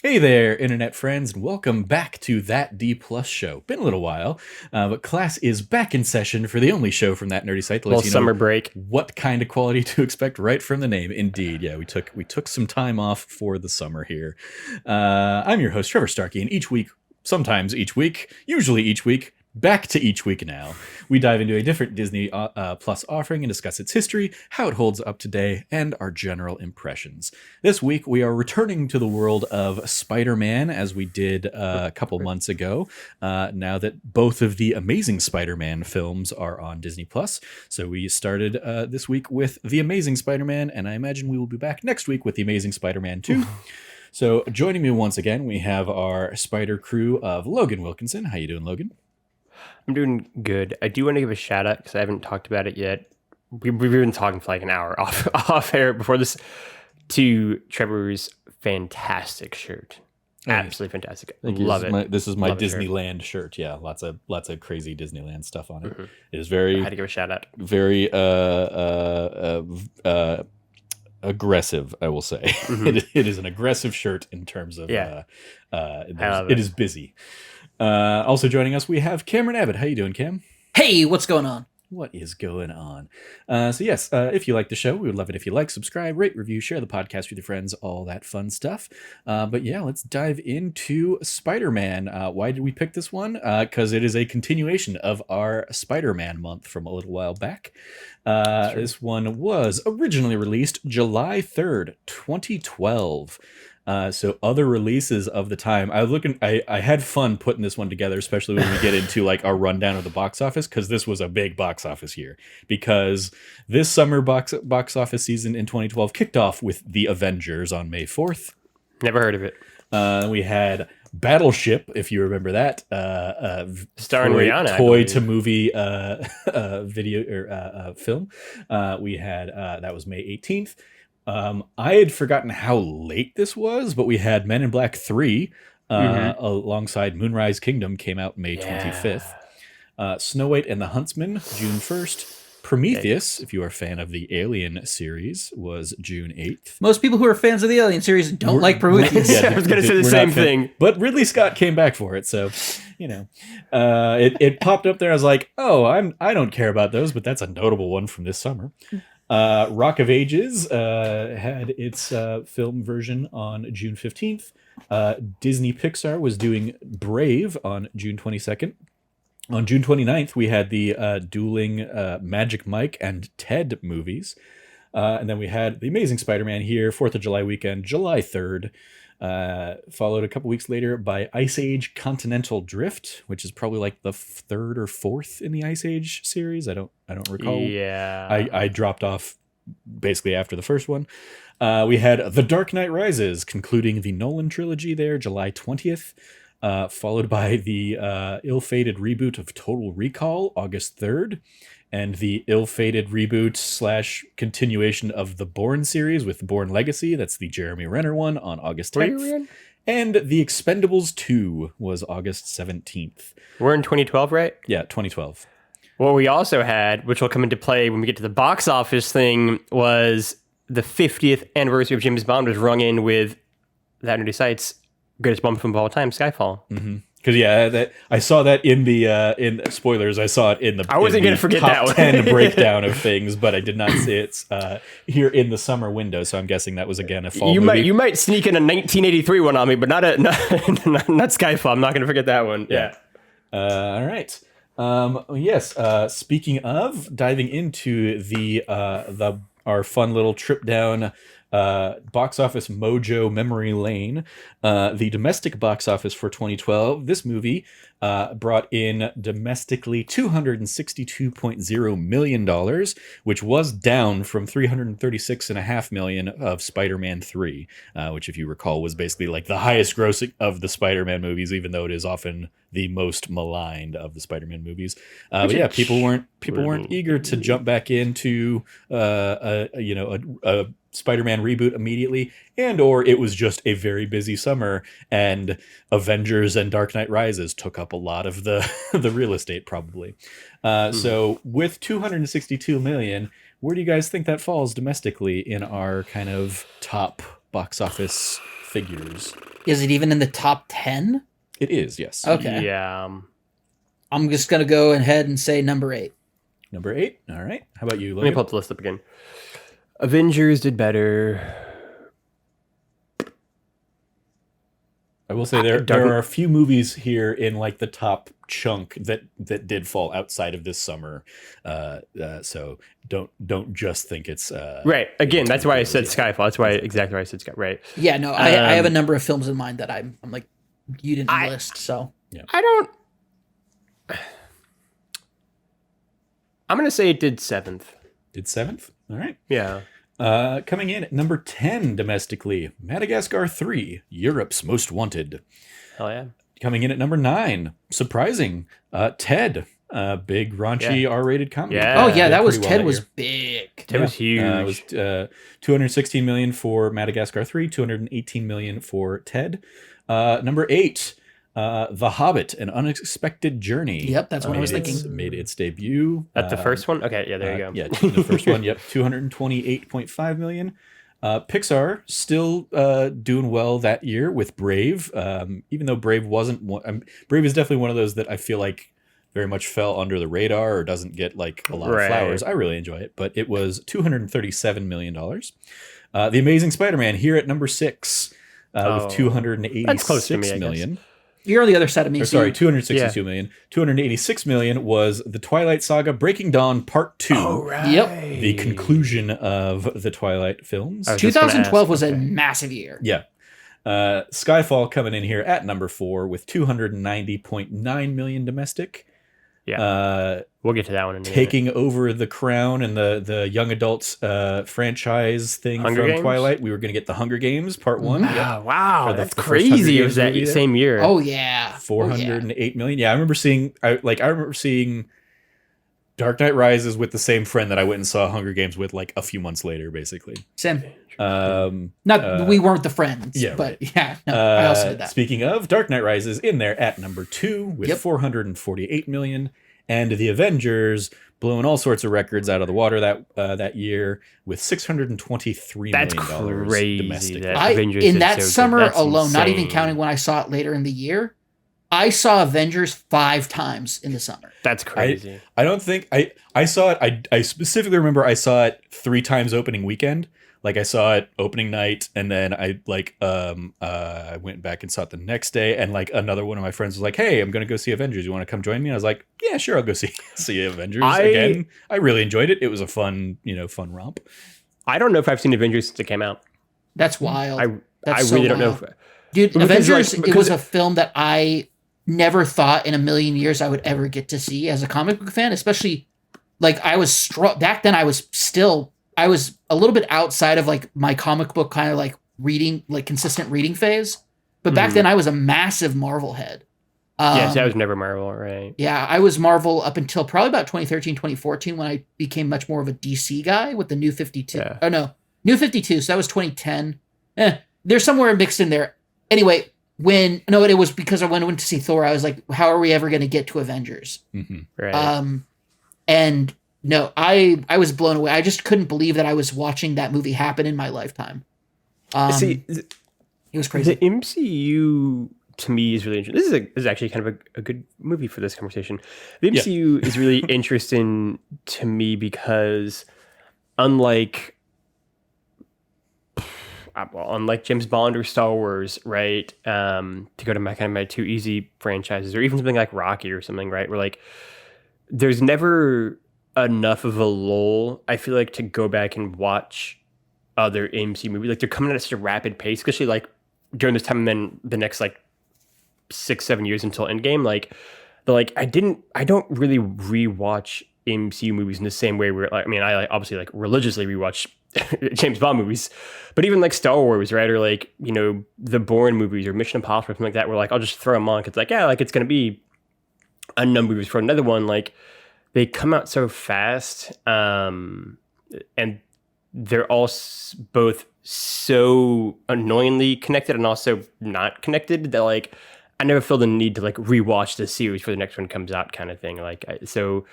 Hey there, internet friends, and welcome back to That D Plus Show. Been a little while, but class is back in session for the only show from that nerdy site that Little lets you know summer break. what kind of quality to expect right from the name. Indeed, yeah, we took some time off for the summer here. I'm your host, Trevor Starkey, and each week, sometimes each week, usually each week, back to each week now, we dive into a different Disney Plus offering and discuss its history, how it holds up today, and our general impressions. This week, we are returning to the world of Spider-Man as we did a couple months ago, now that both of the Amazing Spider-Man films are on Disney Plus. So we started this week with The Amazing Spider-Man, and I imagine we will be back next week with The Amazing Spider-Man 2. So joining me once again, we have our Spider crew of Logan Wilkinson. How you doing, Logan? I'm doing good. I do want to give a shout out because I haven't talked about it yet. We've been talking for like an hour off air before this to Trevor's fantastic shirt. Absolutely fantastic. Love it. This is my Love the Disneyland shirt. Yeah, lots of crazy Disneyland stuff on it. Mhm. It is I very had to give a shout out. very aggressive, I will say. It is an aggressive shirt in terms of Yeah. it is busy. Also joining us, we have Cameron Abbott. How you doing, Cam? Hey, what's going on? What is going on? If you like the show, we would love it if you like, subscribe, rate, review, share the podcast with your friends, all that fun stuff. But yeah, let's dive into Spider-Man. Why did we pick this one? Because it is a continuation of our Spider-Man month from a little while back. This one was originally released July 3rd, 2012. So other releases of the time, I had fun putting this one together, especially when we get into like our rundown of the box office, because this was a big box office year. Because this summer box office season in 2012 kicked off with The Avengers on May 4th. Never heard of it. We had Battleship, if you remember that, Starring Rihanna, I toy believe. to movie video or film. We had that was May 18th. I had forgotten how late this was, but we had Men in Black 3 alongside Moonrise Kingdom came out May 25th. Snow White and the Huntsman, June 1st. Prometheus, if you are a fan of the Alien series, was June 8th. Most people who are fans of the Alien series don't like Prometheus. I was gonna say the we're same not fan- thing. But Ridley Scott came back for it, so it popped up there. I was like, oh, I don't care about those, but that's a notable one from this summer. Rock of Ages had its film version on June 15th. Disney Pixar was doing Brave on June 22nd. On June 29th, we had the dueling Magic Mike and Ted movies. And then we had The Amazing Spider-Man here, 4th of July weekend, July 3rd. Followed a couple weeks later by Ice Age Continental Drift, which is probably like the third or fourth in the Ice Age series. I don't recall. Yeah. I dropped off basically after the first one. We had The Dark Knight Rises, concluding the Nolan trilogy there, July 20th. Followed by the ill-fated reboot of Total Recall, August 3rd. And the ill-fated reboot / continuation of the Bourne series with Bourne Legacy. That's the Jeremy Renner one on August 10th. And The Expendables 2 was August 17th. We're in 2012, right? Yeah, 2012. What we also had, which will come into play when we get to the box office thing, was the 50th anniversary of James Bond was rung in with that nerdy site's greatest Bond film of all time, Skyfall. Because I saw that in the in spoilers. I saw it in the I wasn't going gonna to forget top that one. 10 breakdown of things, but I did not see it here in the summer window. So I'm guessing that was again a fall movie. You might sneak in a 1983 one on me, but not not Skyfall. I'm not going to forget that one. Yeah. All right. Yes. Speaking of diving into the our fun little trip down box office mojo memory lane, the domestic box office for 2012, this movie brought in domestically $262.0 million, which was down from $336.5 million of Spider-Man 3, which, if you recall, was basically like the highest grossing of the Spider-Man movies, even though it is often the most maligned of the Spider-Man movies. But yeah, people weren't eager to jump back into a Spider-Man reboot immediately, and or it was just a very busy summer and Avengers and Dark Knight Rises took up a lot of the the real estate probably. So with 262 million, where do you guys think that falls domestically in our kind of top box office figures. Is it even in the top 10? It is, yes. Okay. Yeah. I'm just going to go ahead and say number 8. Number 8. All right. How about you, Let me Logan? pull up the list up again. Avengers did better. I will say there are a few movies here in like the top chunk that did fall outside of this summer. So don't just think it's Right. Again, that's why I said yeah. Skyfall. That's why exactly why I said Skyfall. Right. Yeah, no, I have a number of films in mind that I'm like, you didn't list, so. I don't. I'm gonna say it did 7th. Did 7th? All right. Yeah. Coming in at number 10 domestically, Madagascar 3, Europe's Most Wanted. Hell yeah. Coming in at number 9, surprising, Ted, big raunchy R-rated comedy. Yeah. Oh yeah, Did that was pretty well Ted that was year. big. It was huge. It was 216 million for Madagascar 3, 218 million for Ted. Number 8, The Hobbit: An Unexpected Journey. Yep, that's what I was thinking. Made its debut. That's the first one? Okay, yeah, there you go. Yeah, the first one. Yep, 228.5 million. Pixar still doing well that year with Brave. Even though Brave wasn't one, Brave is definitely one of those that I feel like very much fell under the radar or doesn't get like a lot of flowers. I really enjoy it, but it was $237 million. The Amazing Spider-Man here at number 6 with 286 million. You're on the other side of me. Or, sorry, 262 million. 286 million was The Twilight Saga Breaking Dawn Part 2. Oh, right. Yep. The conclusion of the Twilight films. 2012 was a massive year. Yeah. Skyfall coming in here at number 4 with 290.9 million domestic. Yeah. We'll get to that one in a minute. Taking over The Crown and the young adults franchise thing Hunger from Games? Twilight. We were going to get The Hunger Games Part 1. Wow, The that's first Hunger crazy. It Games was that movie, same year. Oh yeah. 408 million. Yeah, I remember seeing Dark Knight Rises with the same friend that I went and saw Hunger Games with like a few months later, basically. Same. We weren't the friends. yeah, but yeah, no, I also did that. Speaking of, Dark Knight Rises in there at number 2 with 448 million, and The Avengers blowing all sorts of records out of the water that year with $623 That's million crazy. domestic. Avengers In did that so good. summer That's alone, not even insane. counting when I saw it later in the year, I saw Avengers 5 times in the summer. That's crazy. I don't think I saw it. I specifically remember I saw it 3 times opening weekend. Like I saw it opening night, and then I went back and saw it the next day. And like another one of my friends was like, "Hey, I'm gonna go see Avengers. You want to come join me?" And I was like, "Yeah, sure, I'll go see Avengers again." I really enjoyed it. It was a fun romp. I don't know if I've seen Avengers since it came out. That's wild. I really don't know. Dude, Because, Avengers, like, it was a film that I never thought in a million years I would ever get to see as a comic book fan, especially like I was back then I was a little bit outside of like my comic book kind of like reading, like consistent reading phase. But back then I was a massive Marvel head. Yes, I was never Marvel, right? Yeah, I was Marvel up until probably about 2013, 2014 when I became much more of a DC guy with the New 52. Yeah. Oh no, New 52. So that was 2010. There's somewhere mixed in there. Anyway, it was because I went to see Thor. I was like, how are we ever going to get to Avengers? Mm-hmm. Right. And no, I was blown away. I just couldn't believe that I was watching that movie happen in my lifetime. See, it was crazy. The MCU to me is really interesting. This is actually kind of a good movie for this conversation. The MCU is really interesting to me because unlike James Bond or Star Wars, right? To go to my 2 easy franchises, or even something like Rocky or something, right? Where like there's never enough of a lull, I feel like, to go back and watch other MCU movies. Like they're coming at such a rapid pace, especially like during this time and then the next like 6-7 years until Endgame. Like I don't really rewatch MCU movies in the same way where like, I mean, I obviously like religiously rewatch James Bond movies, but even like Star Wars, right? Or like, the Bourne movies or Mission Impossible or something like that, where like I'll just throw them on because like, yeah, like it's going to be a number of movies for another one. Like they come out so fast, and they're all both so annoyingly connected and also not connected that like I never feel the need to like rewatch the series for the next one comes out kind of thing. Like so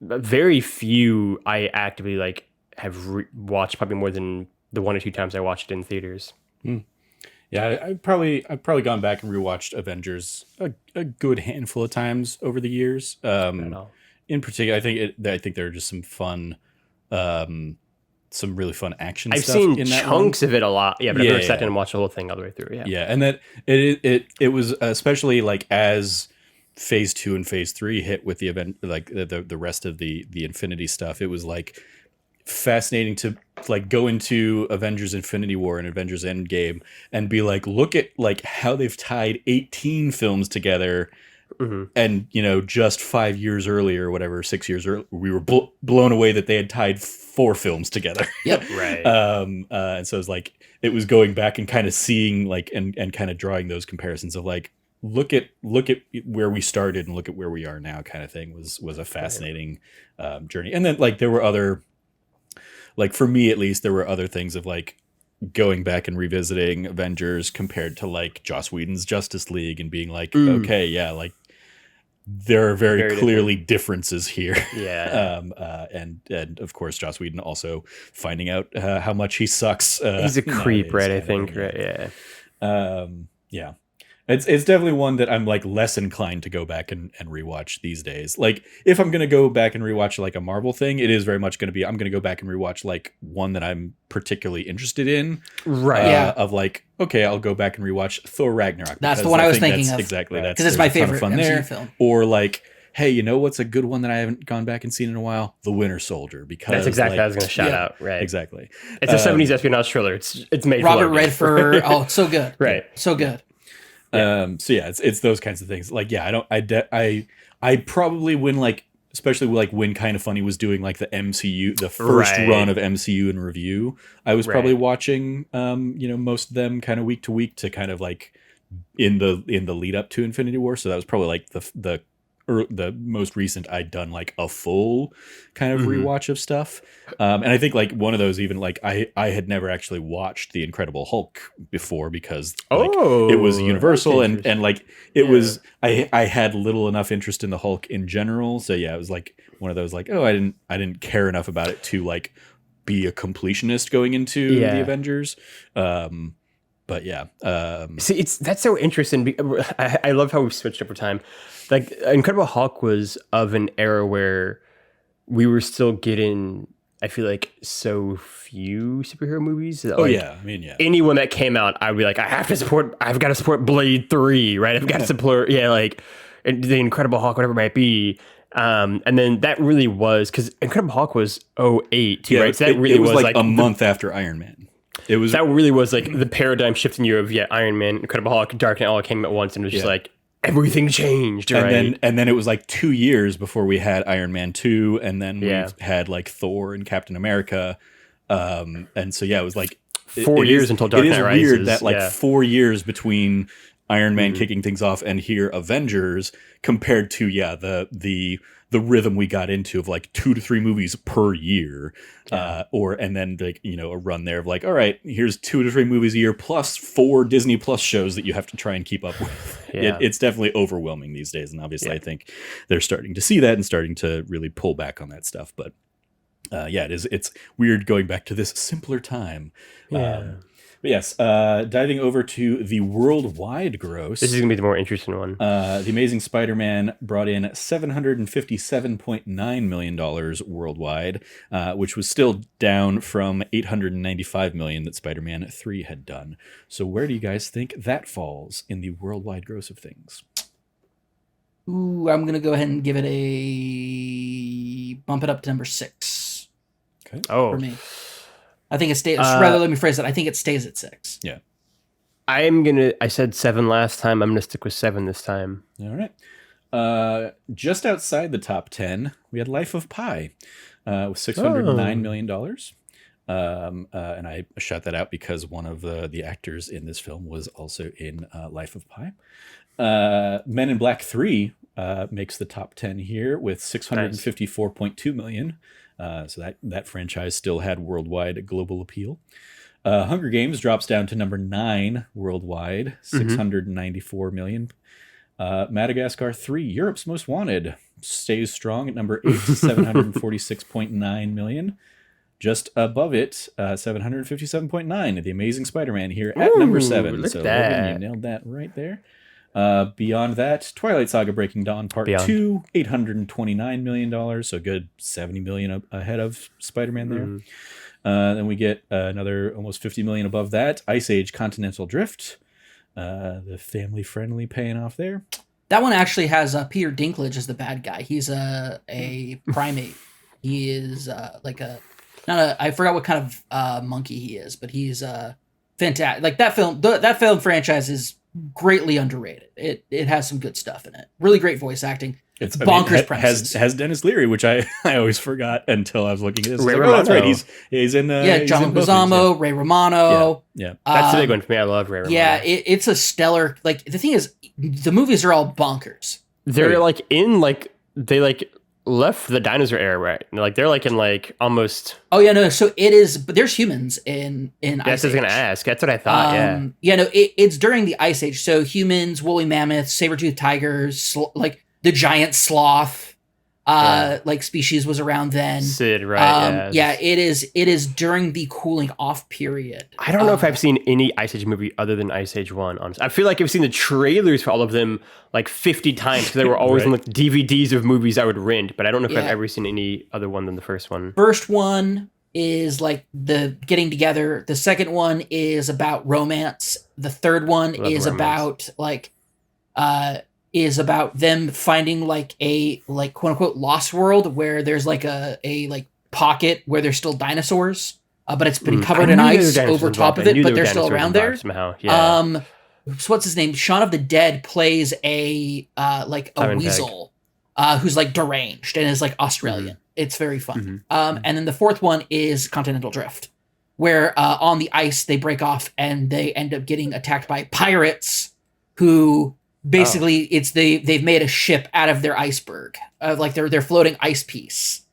very few I actively like have watched, probably more than the 1 or 2 times I watched it in theaters. Yeah, I've probably gone back and rewatched Avengers a good handful of times over the years. At all. In particular, I think there are just some really fun action I've stuff seen in that chunks of it a lot. Yeah, but I've never sat Yeah. down and watched the whole thing all the way through. Yeah. Yeah, and that it was especially like as phase 2 and phase 3 hit with the event, like the rest of the Infinity stuff. It was like fascinating to like go into Avengers Infinity War and Avengers Endgame and be like, look at like how they've tied 18 films together. And just 5 years earlier, or whatever, 6 years earlier, we were blown away that they had tied 4 films together. Yep. Right. And so it was going back and kind of seeing like and kind of drawing those comparisons of like, look at where we started and look at where we are now, kind of thing was a fascinating journey. And then like there were other, like for me at least, there were other things of like going back and revisiting Avengers compared to like Joss Whedon's Justice League and being like, okay, yeah, like there are very clearly differences here. Yeah. And of course Joss Whedon also finding out how much he sucks. He's a creep, right? I nowadays, think, kind of, right? Yeah. yeah. It's definitely one that I'm like less inclined to go back and rewatch these days. Like if I'm gonna go back and rewatch like a Marvel thing, it is very much gonna be I'm gonna go back and rewatch like one that I'm particularly interested in. Right. Yeah. Of like, okay, I'll go back and rewatch Thor Ragnarok. That's the because one I was think thinking that's of. Exactly. Right. That's Because it's my there's a ton of favorite fun MCU there. film. Or like, hey, you know what's a good one that I haven't gone back and seen in a while? The Winter Soldier. Because That's exactly like, what I was going to shout Yeah. out. Right. exactly. It's a 70s espionage thriller. It's made Robert for Logan. Redford. Oh, it's so good. Right. So good. So yeah, it's those kinds of things. Like, yeah, I probably especially like when Kind of Funny was doing like the MCU, the first Right. run of MCU in review, I was probably Right. watching, most of them kind of week to week to kind of like in the lead up to Infinity War. So that was probably like the most recent I'd done like a full kind of rewatch of stuff. And I think like one of those, even like I had never actually watched The Incredible Hulk before because like it was Universal that's and like it was, I had little enough interest in the Hulk in general. So yeah, it was like one of those like, oh, I didn't care enough about it to like be a completionist going into the Avengers. But yeah, See, that's so interesting. I love how we've switched over time. Like Incredible Hulk was of an era where we were still getting, I feel like, so few superhero movies. That, yeah, I mean, yeah, anyone that came out, I'd be like, I've got to support Blade 3, right? I've got to support, like the Incredible Hulk, whatever it might be. And then that really was, because Incredible Hulk was 2008 too, yeah, right? So that really it was like a the month after Iron Man. It was that really was like the paradigm shifting year of Iron Man, Incredible Hulk, Dark Knight all came at once, and it was just like everything changed, right? And then it was like 2 years before we had Iron Man 2, and then we had like Thor and Captain America. And so yeah, it was like 4 years until Dark Knight Rises. It is weird that like 4 years between Iron Man kicking things off and here Avengers compared to the rhythm we got into of like 2 to 3 movies per year, and then like a run there of like, all right, here's 2 to 3 movies a year plus 4 Disney Plus shows that you have to try and keep up with. It's definitely overwhelming these days, and obviously I think they're starting to see that and starting to really pull back on that stuff. But it's weird going back to this simpler time. But yes, diving over to the worldwide gross. This is going to be the more interesting one. The Amazing Spider-Man brought in $757.9 million worldwide, which was still down from $895 million that Spider-Man 3 had done. So where do you guys think that falls in the worldwide gross of things? Ooh, I'm gonna go ahead and give it bump it up to number 6. Okay. Oh, for me. I think it stays. Rather, let me phrase it. I think it stays at 6. Yeah. I said 7 last time. I'm gonna stick with 7 this time. All right. Just outside the top 10, we had Life of Pi with $609 million. And I shot that out because one of the actors in this film was also in Life of Pi. Men in Black 3 makes the top 10 here with $654.2 million. So that franchise still had worldwide global appeal. Hunger Games drops down to number 9 worldwide, $694 million. Madagascar 3, Europe's Most Wanted, stays strong at number 8, $746.9 million. Just above it, 757.9, The Amazing Spider-Man here at number 7. Look So at that. Logan, you nailed that right there. Beyond that, Twilight Saga Breaking Dawn Part Beyond. 2, $829 million, so good $70 million ahead of Spider-Man there. Then we get another almost $50 million above that, Ice Age Continental Drift, the family-friendly paying off there. That one actually has Peter Dinklage as the bad guy. He's a primate. He is I forgot what kind of monkey he is, but he's fantastic. Like that film franchise is greatly underrated. It has some good stuff in it. Really great voice acting. It's bonkers premises. Has Dennis Leary, which I always forgot until I was looking at this. Ray like, Romano. that's right. He's in John Leguizamo, Ray Romano. Yeah. That's the big one for me. I love Ray Romano. Yeah, it's a stellar. Like the thing is, the movies are all bonkers. They're like in like they like left the dinosaur era, right? Like they're like in like almost. Oh yeah, no. So it is, but there's humans in Ice Age. That's what I was gonna ask. That's what I thought. It's during the Ice Age. So humans, woolly mammoths, saber-toothed tigers, like the giant sloth, like species was around then. Sid, right? It is during the cooling off period. I don't know if I've seen any Ice Age movie other than Ice Age 1, honestly. I feel like I've seen the trailers for all of them like 50 times because they were always in like DVDs of movies I would rent, but I don't know if I've ever seen any other one than the first one. First one is like the getting together. The second one is about romance. The third one is about them finding like a like quote unquote lost world where there's like a like pocket where there's still dinosaurs, but it's been covered in ice over top of it, but they're still around there somehow. Yeah. So what's his name? Shaun of the Dead plays a like a weasel who's like deranged and is like Australian. It's very fun. And then the fourth one is Continental Drift, where on the ice they break off and they end up getting attacked by pirates who basically they've made a ship out of their iceberg, like they're floating ice piece,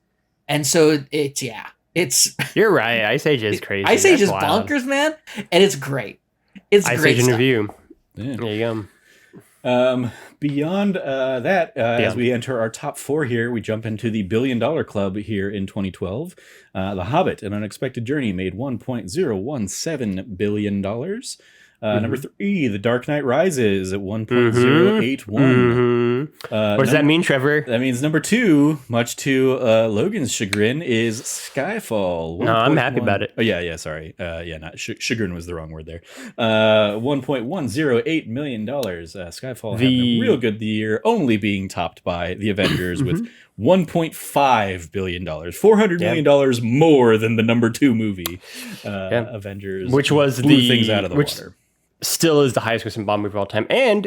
and so it's you're right. Ice Age is crazy. Ice Age is bonkers, man, and it's great. It's Ice great Age in stuff. review. Yeah. There you go. Beyond that, as we enter our top 4 here, we jump into the $1 billion club here in 2012. The Hobbit: An Unexpected Journey made $1.017 billion. Number 3, The Dark Knight Rises at 1.081. What does that mean, Trevor? That means number 2, much to Logan's chagrin, is Skyfall. No, I'm happy about it. Oh yeah, sorry. Not chagrin was the wrong word there. $1.108 million. Skyfall had a real good year, only being topped by The Avengers with $1.5 billion, $400 million more than the number 2 movie, Avengers, which was blew things out of the water. Still is the highest grossing Bond movie of all time, and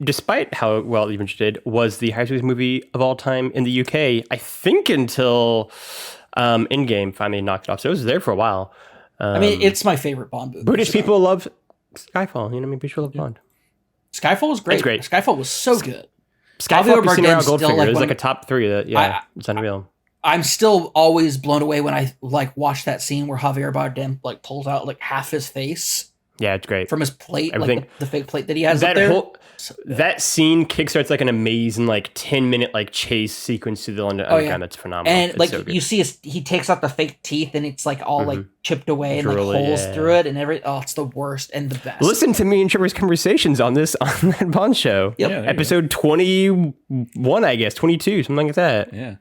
despite how well The Avengers did, was the highest grossing movie of all time in the UK. I think until Endgame finally knocked it off. So it was there for a while. I mean, it's my favorite Bond movie. British people love Skyfall. You know what I mean? British people love Bond. Skyfall was great. It's great. Skyfall was so good. Skyfall, Casino Royale, Goldfinger is like a top 3. It's unreal. I'm still always blown away when I like watch that scene where Javier Bardem like pulls out like half his face. Yeah, it's great. From his plate, like the fake plate that he has up there. That scene kickstarts like an amazing like 10-minute like chase sequence through the underground. That's phenomenal. And it's like so you see, he takes out the fake teeth and it's like all like chipped away and like holes through it and it's the worst and the best. Listen to me and Trevor's conversations on that Bond show. Yep. Episode 21, I guess 22, something like that. Yeah.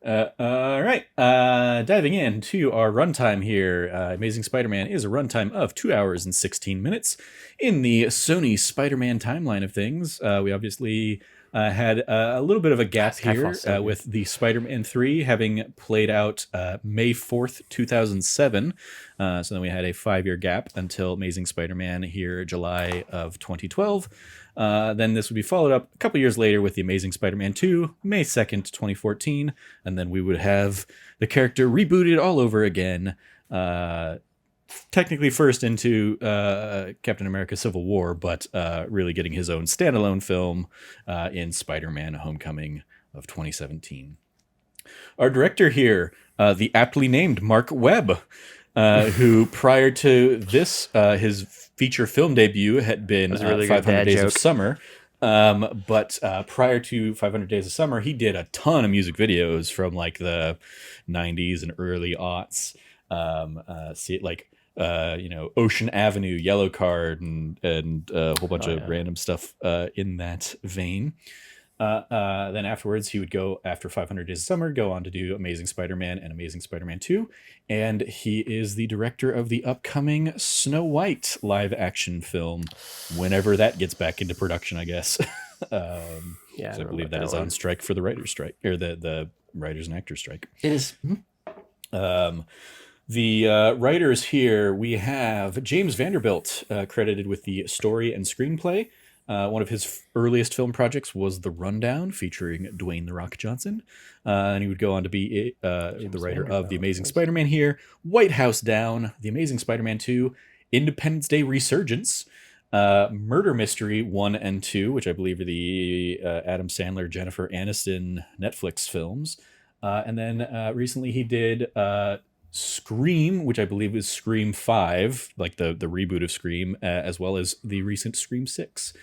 All right. Diving into our runtime here. Amazing Spider-Man is a runtime of 2 hours and 16 minutes. In the Sony Spider-Man timeline of things, we obviously had a little bit of a gap here with the Spider-Man 3 having played out May 4th, 2007. So then we had a 5-year gap until Amazing Spider-Man here July of 2012. Then this would be followed up a couple years later with The Amazing Spider-Man 2, May 2nd, 2014. And then we would have the character rebooted all over again. Technically first into Captain America Civil War, but really getting his own standalone film in Spider-Man Homecoming of 2017. Our director here, the aptly named Mark Webb, who prior to this, his feature film debut had been 500 Days of Summer, But prior to 500 Days of Summer, he did a ton of music videos from like the 90s and early aughts. See it like Ocean Avenue, Yellow Card, and a whole bunch of random stuff in that vein. Then afterwards, he would go, after 500 Days of Summer, go on to do Amazing Spider-Man and Amazing Spider-Man 2. And he is the director of the upcoming Snow White live-action film, whenever that gets back into production, I guess. Yeah, I believe that is on strike for the writer's strike, or the writers and actors strike. It is. The writers here, we have James Vanderbilt, credited with the story and screenplay. One of his earliest film projects was The Rundown, featuring Dwayne "The Rock" Johnson. And he would go on to be the writer of The Amazing Spider-Man here, White House Down, The Amazing Spider-Man 2, Independence Day Resurgence, Murder Mystery 1 and 2, which I believe are the Adam Sandler, Jennifer Aniston Netflix films. And then recently he did Scream, which I believe is Scream 5, like the reboot of Scream, as well as the recent Scream 6.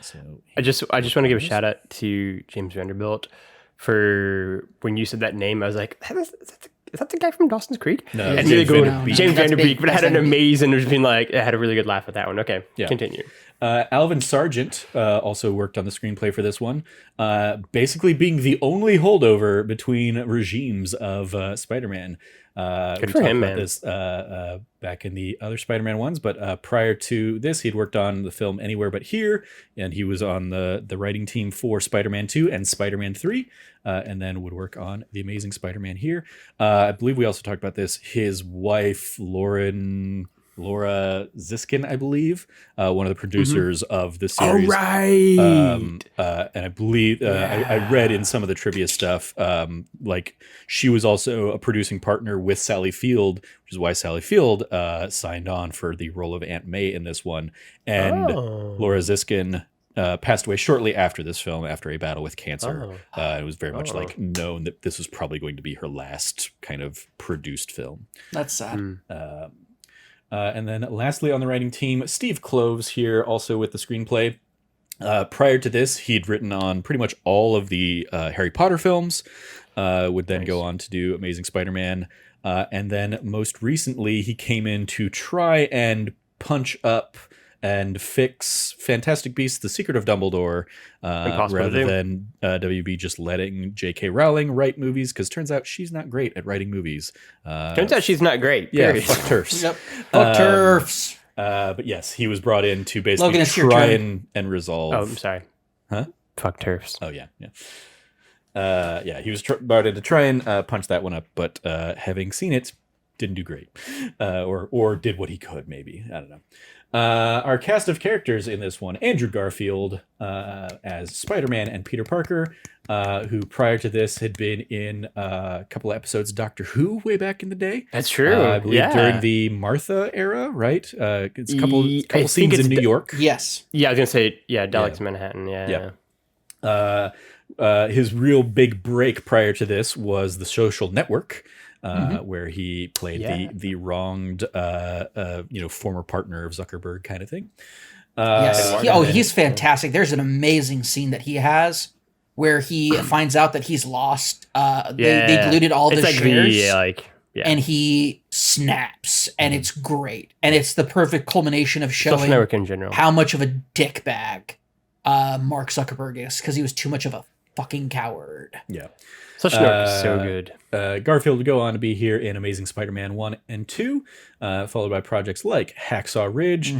So I just want to give a shout out to James Vanderbilt for when you said that name. I was like, is that the guy from Dawson's Creek? No, and James really good. Vanderbeek. James That's Vanderbeek, big. but I had That's an big. amazing. There's been like I had a really good laugh at that one. Okay, Yeah. continue. Alvin Sargent also worked on the screenplay for this one, basically being the only holdover between regimes of Spider-Man. Good for him, man. This back in the other Spider-Man ones, but prior to this, he'd worked on the film Anywhere But Here, and he was on the writing team for Spider-Man 2 and Spider-Man 3, and then would work on The Amazing Spider-Man here. I believe we also talked about this. His wife, Laura Ziskin, I believe, one of the producers of the series. All right. And I believe I read in some of the trivia stuff, like she was also a producing partner with Sally Field, which is why Sally Field signed on for the role of Aunt May in this one. And Laura Ziskin passed away shortly after this film, after a battle with cancer. It was very much like known that this was probably going to be her last kind of produced film. That's sad. And then lastly on the writing team, Steve Kloves here, also with the screenplay. Prior to this, he'd written on pretty much all of the Harry Potter films, would then go on to do Amazing Spider-Man. And then most recently, he came in to try and punch up and fix Fantastic Beasts: The Secret of Dumbledore, rather than WB just letting J.K. Rowling write movies, because turns out she's not great at writing movies. Turns out she's not great. Yeah, Period. fuck turfs. Yep. Fuck turfs. But yes, he was brought in to basically Logan, it's your try turn. and resolve. Oh, I'm sorry. Huh? Fuck turfs. Oh yeah. He was brought in to try and punch that one up, but having seen it, didn't do great, or did what he could. Maybe, I don't know. Our cast of characters in this one: Andrew Garfield as Spider-Man and Peter Parker, who prior to this had been in a couple of episodes of Doctor Who way back in the day. That's true. I believe during the Martha era, right? It's a couple scenes in New York. Yes. Yeah, I was gonna say Daleks Manhattan. Yeah. His real big break prior to this was The Social Network, where he played the wronged, former partner of Zuckerberg kind of thing. Yes. He's fantastic. There's an amazing scene that he has where he finds out that he's lost. They diluted all the shares. And he snaps, and it's great. And it's the perfect culmination of showing in general how much of a dickbag Mark Zuckerberg is, because he was too much of a fucking coward. Yeah. Social Network is so good. Garfield would go on to be here in Amazing Spider-Man 1 and 2, followed by projects like Hacksaw Ridge,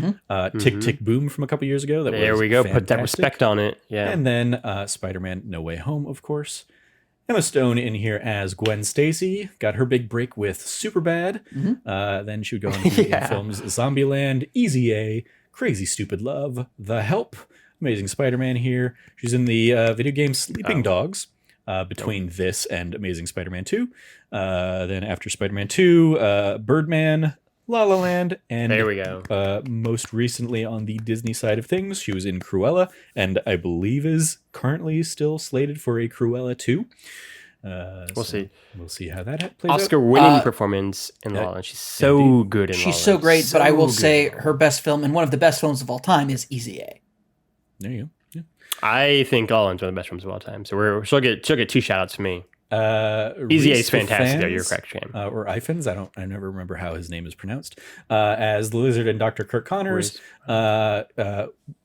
Tick Tick Boom from a couple years ago. There we go. Fantastic. Put that respect on it. Yeah. And then Spider-Man No Way Home, of course. Emma Stone in here as Gwen Stacy. Got her big break with Superbad. Then she would go on to be in films Zombieland, Easy A, Crazy Stupid Love, The Help, Amazing Spider-Man here. She's in the video game Sleeping Dogs. Between this and Amazing Spider-Man 2. Then after Spider-Man 2, Birdman, La La Land, and there we go. Most recently on the Disney side of things, she was in Cruella, and I believe is currently still slated for a Cruella 2. We'll see. We'll see how that plays out. Oscar-winning performance in La La Land. She's so good in La La Land. She's so great, but I will say her best film, and one of the best films of all time, is Easy A. There you I think All-In's one of the best films of all time. So she'll get 2 shout outs from me. Easy Reese A's fantastic. Ifans, You're correct, Shane. or Ifans. I never remember how his name is pronounced. As the Lizard and Dr. Kirk Connors.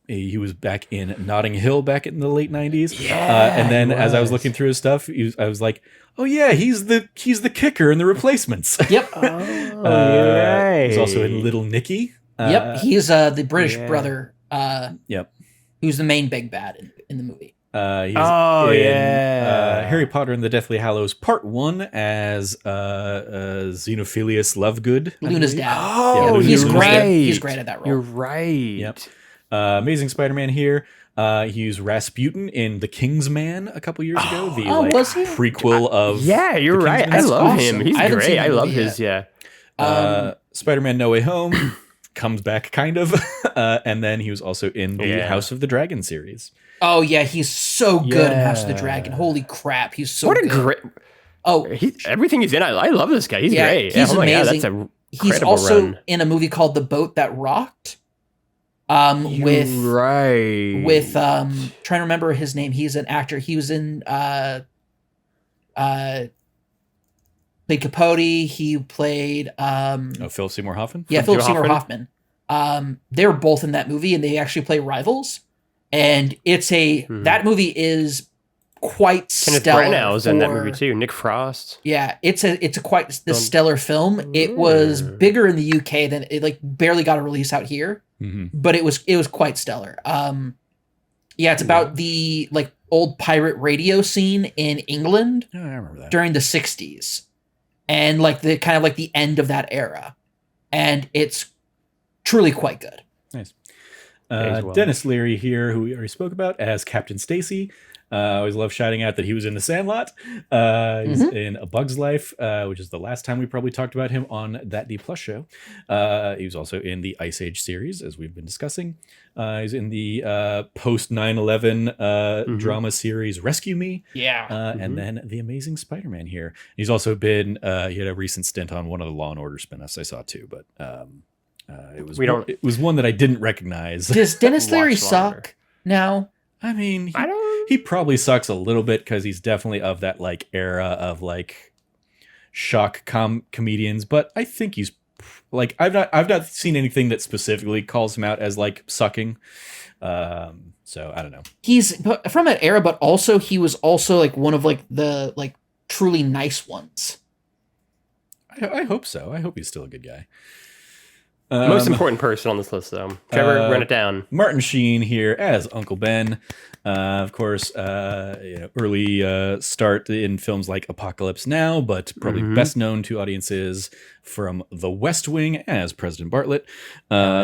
He was back in Notting Hill back in the late 90s. And then as I was looking through his stuff, I was like, oh yeah, he's the kicker in The Replacements. Yep. Right. He's also in Little Nicky. Yep. He's the British brother. Yep. Who's the main big bad in the movie. He's in Harry Potter and the Deathly Hallows Part 1 as Xenophilius Lovegood. Luna's dad. Oh, yeah, he's you're great. right. He's great at that role. You're right. Yep. Amazing Spider-Man here. He used Rasputin in The King's Man a couple years ago. The was he? prequel of Yeah, you're The right. Kingsman. I love awesome. him. He's I haven't seen great. the I love movie his. yet. Yeah. Spider-Man No Way Home comes back kind of. And then he was also in the House of the Dragon series. Oh yeah, he's so good in House of the Yeah. Dragon. Holy crap, he's so What a good. great. Oh, Everything he's in, I love this guy. He's Yeah, great. he's oh my God, amazing. that's a he's incredible also run. in a movie called The Boat That Rocked. You're With right. trying to remember his name. He's an actor. He was in played Capote. He played Philip Seymour Hoffman? yeah, Philip Seymour Hoffman. Hoffman. They were both in that movie, and they actually play rivals. And it's that movie is quite Kenneth stellar. Branagh's in that for- movie too. Nick Frost. Yeah, it's a quite the stellar film. It was bigger in the UK than it barely got a release out here, but it was quite stellar. It's about the old pirate radio scene in England Oh, I remember that. during the 60s, and the kind of the end of that era, and it's truly quite good. Nice. as well. Dennis Leary here, who we already spoke about as Captain Stacy. I always love shouting out that he was in The Sandlot. He's in A Bug's Life, which is the last time we probably talked about him on That D Plus show. He was also in the Ice Age series, as we've been discussing. He's in the post 9/11 drama series Rescue Me. Yeah. And then The Amazing Spider-Man here. He's also been, he had a recent stint on one of the Law and Order spin-offs I saw too, but it was one that I didn't recognize. Does Dennis Leary Watch longer. suck now? I mean, I don't. he probably sucks a little bit because he's definitely of that era of shock comedians, but I think he's I've not seen anything that specifically calls him out as sucking. So I don't know. He's from that era, but also he was also one of the truly nice ones. I hope so. I hope he's still a good guy. Most important person on this list, though. Trevor, run it down. Martin Sheen here as Uncle Ben. Of course, early start in films like Apocalypse Now, but probably best known to audiences from The West Wing as President Bartlett,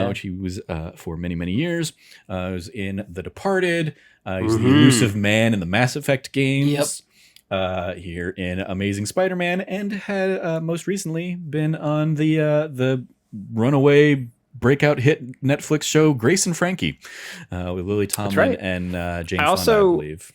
which he was for many, many years. He was in The Departed. He was the elusive man in the Mass Effect games. Yep. Here in Amazing Spider-Man, and had most recently been on the runaway breakout hit Netflix show Grace and Frankie with Lily Tomlin and James Fonda, I believe.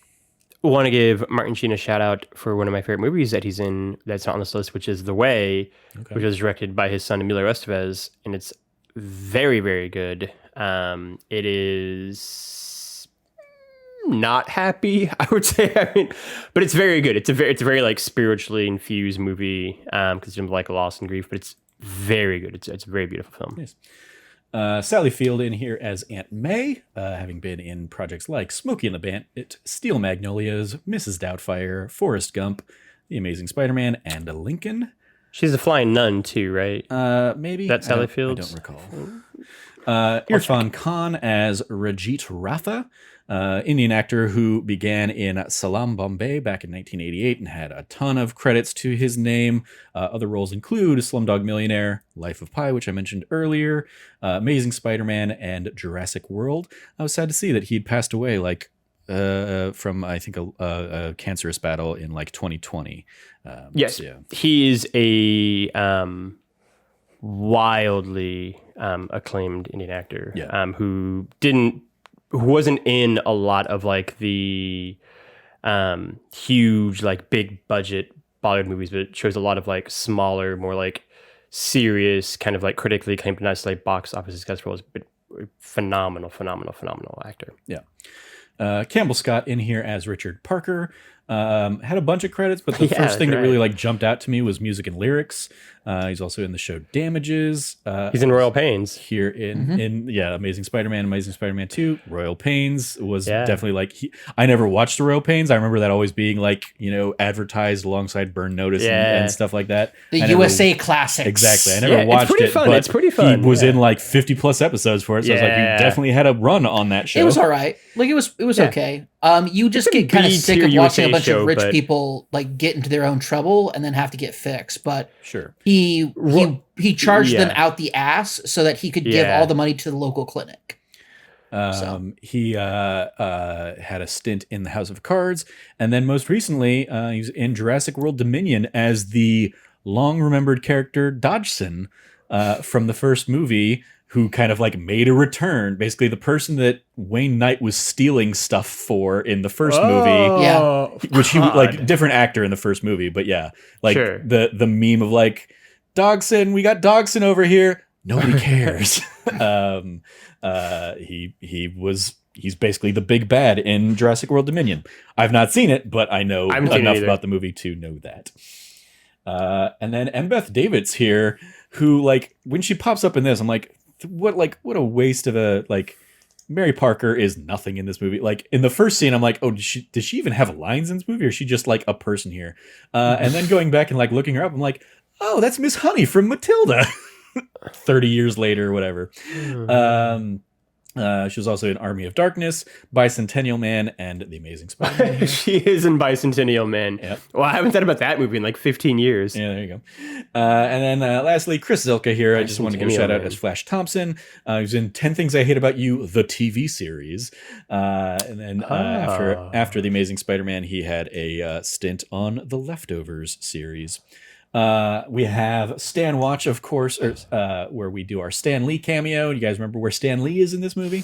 Want to give Martin Sheen a shout out for one of my favorite movies that he's in that's not on this list, which is The Way, which was directed by his son Emilio Estevez, and it's very, very good. It is not happy, I would say. But it's very good. It's a very spiritually infused movie because it's like loss and grief, but it's very good. It's a very beautiful film. Nice. Sally Field in here as Aunt May, having been in projects like Smokey and the Bandit, Steel Magnolias, Mrs. Doubtfire, Forrest Gump, The Amazing Spider-Man, and Lincoln. She's a flying nun too, right? Maybe. That's Sally I Field. don't recall. Irfan Khan as Rajit Ratha, Indian actor who began in Salam Bombay back in 1988 and had a ton of credits to his name. Other roles include Slumdog Millionaire, Life of Pi, which I mentioned earlier, Amazing Spider-Man, and Jurassic World. I was sad to see that he'd passed away from, I think, a cancerous battle in 2020. Yes, yeah. He is a wildly acclaimed Indian actor who wasn't in a lot of the huge big budget Bollywood movies, but shows a lot of smaller, more serious kind of critically acclaimed, but not box office successful roles. But phenomenal actor. Yeah. Campbell Scott in here as Richard Parker. Had a bunch of credits, but the Yeah, first thing that's that really right. like jumped out to me was music and lyrics. He's also in the show Damages. He's in Royal Pains. Here in Amazing Spider-Man 2. Royal Pains was Yeah. definitely like I never watched the Royal Pains. I remember that always being like, advertised alongside Burn Notice and stuff like that. The I never- USA classics. Exactly. I never Yeah, it's watched pretty it, fun. but It's pretty fun, he was yeah. in like 50 plus episodes for it. So I was like, you Yeah. definitely had a run on that show. It was all right. Like it was Yeah. okay. You just It's a get kind of sick B-tier of watching a USA bunch show, of rich but- people like get into their own trouble and then have to get fixed. But Sure. he charged them Yeah. out the ass so that he could give Yeah. all the money to the local clinic. He had a stint in the House of Cards, and then most recently, he was in Jurassic World Dominion as the long-remembered character Dodgson from the first movie, who kind of like made a return. Basically, the person that Wayne Knight was stealing stuff for in the first movie, Yeah. which he God. like different actor in the first movie, but yeah, like Sure. the meme of like Dogson, we got Dogson over here. Nobody cares. He's basically the big bad in Jurassic World Dominion. I've not seen it, but I know I haven't seen it enough either. about the movie to know that. And then Embeth David's here, who like when she pops up in this, I'm like, what a waste of a like. Mary Parker is nothing in this movie. Like in the first scene, I'm like, oh, does she even have lines in this movie, or is she just like a person here? And then going back and like looking her up, I'm like, oh, that's Miss Honey from Matilda. 30 years later, or whatever. She was also in Army of Darkness, Bicentennial Man, and The Amazing Spider-Man. She is in Bicentennial Man. Yep. Well, I haven't thought about that movie in like 15 years. Yeah, there you go. And then lastly, Chris Zilka here. I just want to give a shout out as Flash Thompson. He was in 10 Things I Hate About You, the TV series. And then after The Amazing Spider-Man, he had a stint on the Leftovers series. We have Stan Watch, of course, where we do our Stan Lee cameo. You guys remember where Stan Lee is in this movie?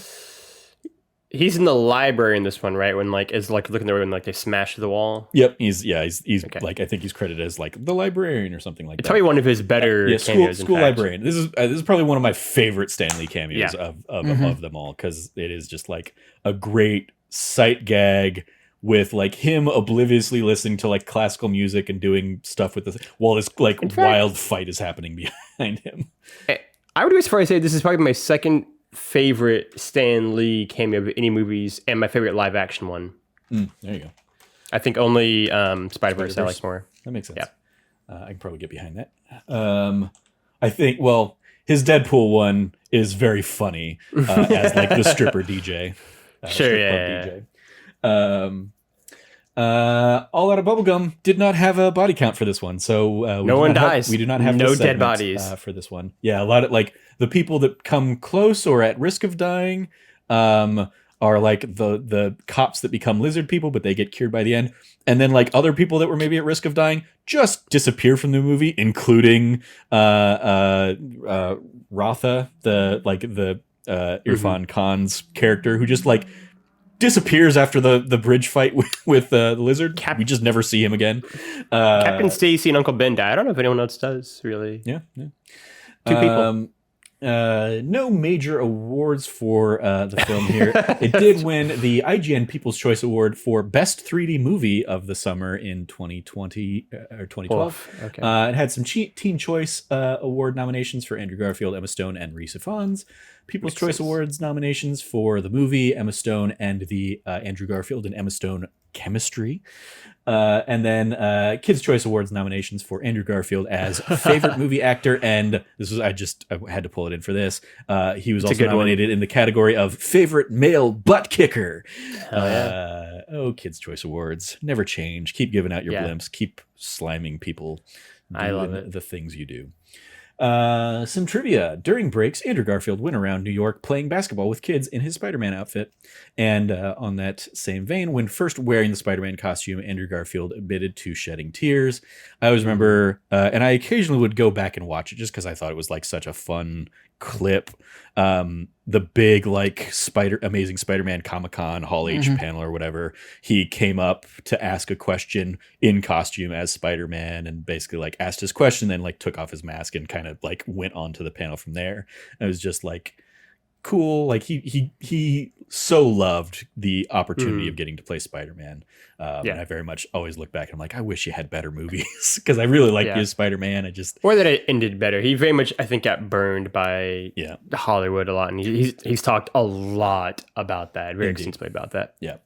He's in the library in this one, right? When like is like looking there when like they smash the wall. Yep, he's Okay. like I think he's credited as like the librarian or something like It's that. probably one of his better cameos. school in fact. librarian. This is probably one of my favorite Stan Lee cameos Yeah. of them all, because it is just like a great sight gag with like him obliviously listening to like classical music and doing stuff with this while this like fact- wild fight is happening behind him. I would go as far as say this is probably my second favorite Stan Lee cameo of any movies, and my favorite live action one. There you go. I think only Spider-Verse I Spider-Verse. like more. That makes sense. Yeah. I can probably get behind that. I think, well, his Deadpool one is very funny as like the stripper DJ. Sure, strip yeah. club DJ. All Out of Bubblegum did not have a body count for this one, so we No do one not have- dies. we do not have No this dead segment, bodies. for this one. Yeah, a lot of like the people that come close or at risk of dying are like the cops that become lizard people, but they get cured by the end. And then like other people that were maybe at risk of dying just disappear from the movie, including Ratha, the Irfan Khan's character, who just like disappears after the bridge fight with the lizard. We just never see him again. Captain Stacy and Uncle Ben die. I don't know if anyone else does really. Yeah. Two people. No major awards for the film here. It did win the IGN People's Choice Award for Best 3D Movie of the Summer in 2020 or 2012. Okay. It had some Teen Choice Award nominations for Andrew Garfield, Emma Stone, and Rhys Ifans. People's Choice Awards nominations for the movie, Emma Stone, and the Andrew Garfield and Emma Stone chemistry. And then Kids' Choice Awards nominations for Andrew Garfield as favorite movie actor, and this was I had to pull it in for this. He was also nominated in the category of favorite male butt kicker. Kids' Choice Awards never change. Keep giving out your blimps. Keep sliming people. I love it. The things you do. Some trivia. During breaks, Andrew Garfield went around New York playing basketball with kids in his Spider-Man outfit. And on that same vein, when first wearing the Spider-Man costume, Andrew Garfield admitted to shedding tears. I always remember, and I occasionally would go back and watch it just because I thought it was like such a fun clip. The big like Amazing Spider-Man Comic-Con Hall H panel or whatever, he came up to ask a question in costume as Spider-Man and basically like asked his question, then like took off his mask and kind of like went on to the panel from there. And it was just like cool. Like he so loved the opportunity of getting to play Spider-Man. And I very much always look back and I'm like, I wish you had better movies because I really like you as Spider-Man. Or that it ended better. He very much, I think, got burned by Hollywood a lot, and he's talked a lot about that, very extensively about that. Yeah.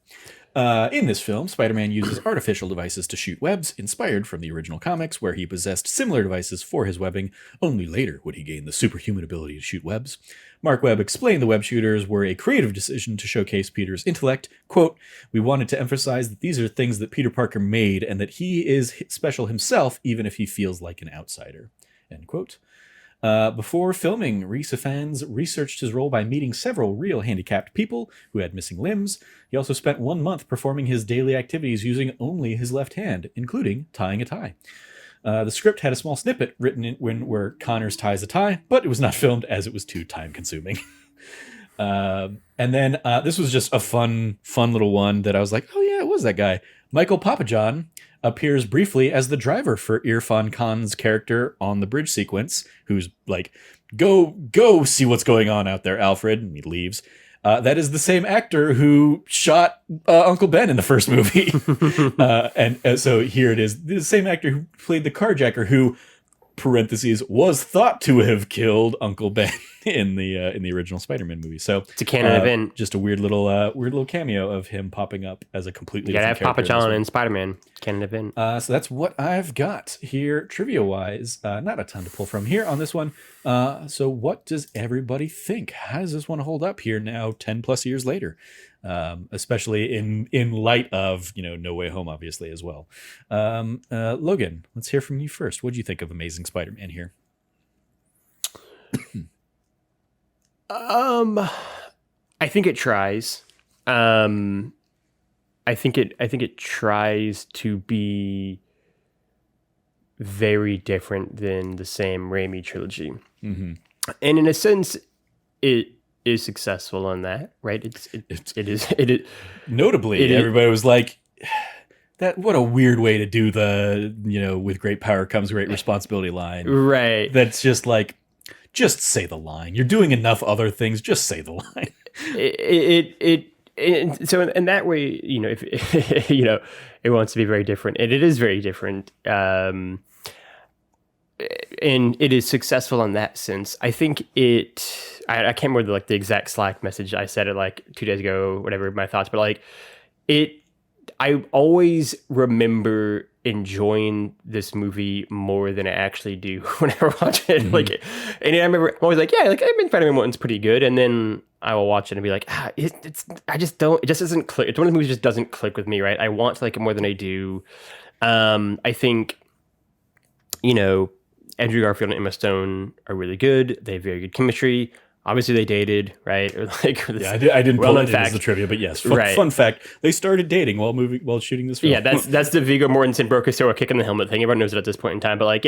In this film, Spider-Man uses artificial devices to shoot webs, inspired from the original comics, where he possessed similar devices for his webbing. Only later would he gain the superhuman ability to shoot webs. Mark Webb explained the web shooters were a creative decision to showcase Peter's intellect. Quote, "We wanted to emphasize that these are things that Peter Parker made and that he is special himself, even if he feels like an outsider." End quote. Before filming, Rhys Ifans researched his role by meeting several real handicapped people who had missing limbs. He also spent 1 month performing his daily activities using only his left hand, including tying a tie. The script had a small snippet written where Connors ties a tie, but it was not filmed as it was too time-consuming. And then this was just a fun little one that I was like, oh yeah, it was that guy. Michael Papajohn appears briefly as the driver for Irfan Khan's character on the bridge sequence, who's like, go see what's going on out there, Alfred, and he leaves. That is the same actor who shot Uncle Ben in the first movie. and so here it is, the same actor who played the carjacker who, parentheses, was thought to have killed Uncle Ben in the original Spider-Man movie. So it's a canon event. Just a weird little cameo of him popping up as a completely different character. You gotta have Papa John and Spider-Man canon event. So that's what I've got here trivia-wise. Not a ton to pull from here on this one. So what does everybody think? How does this one hold up here now 10 plus years later? Especially in light of, No Way Home, obviously, as well. Logan, let's hear from you first. What do you think of Amazing Spider-Man here? I think it tries. I think it tries to be very different than the Sam Raimi trilogy. Mm-hmm. And in a sense, it is successful on that, right? It is. Notably, everybody was like, that what a weird way to do the, with great power comes great responsibility line. Right. That's just like, just say the line. You're doing enough other things. Just say the line. So in that way, if it wants to be very different, and it is very different, and it is successful in that sense. I think I can't remember the exact Slack message. I said it like 2 days ago, whatever my thoughts, but I always remember enjoying this movie more than I actually do whenever I watch it. Mm-hmm. And I remember I'm always like, yeah, I mean, Spider-Man 1's pretty good, and then I will watch it and be like, it just doesn't click. It's one of the movies that just doesn't click with me, right? I want to like it more than I do. I think, Andrew Garfield and Emma Stone are really good. They have very good chemistry. Obviously, they dated, right? Or I didn't pull it as the trivia, but yes, fun fact: they started dating while shooting this film. Yeah, that's the Viggo Mortensen broke his toe kick in the helmet thing. Everyone knows it at this point in time. But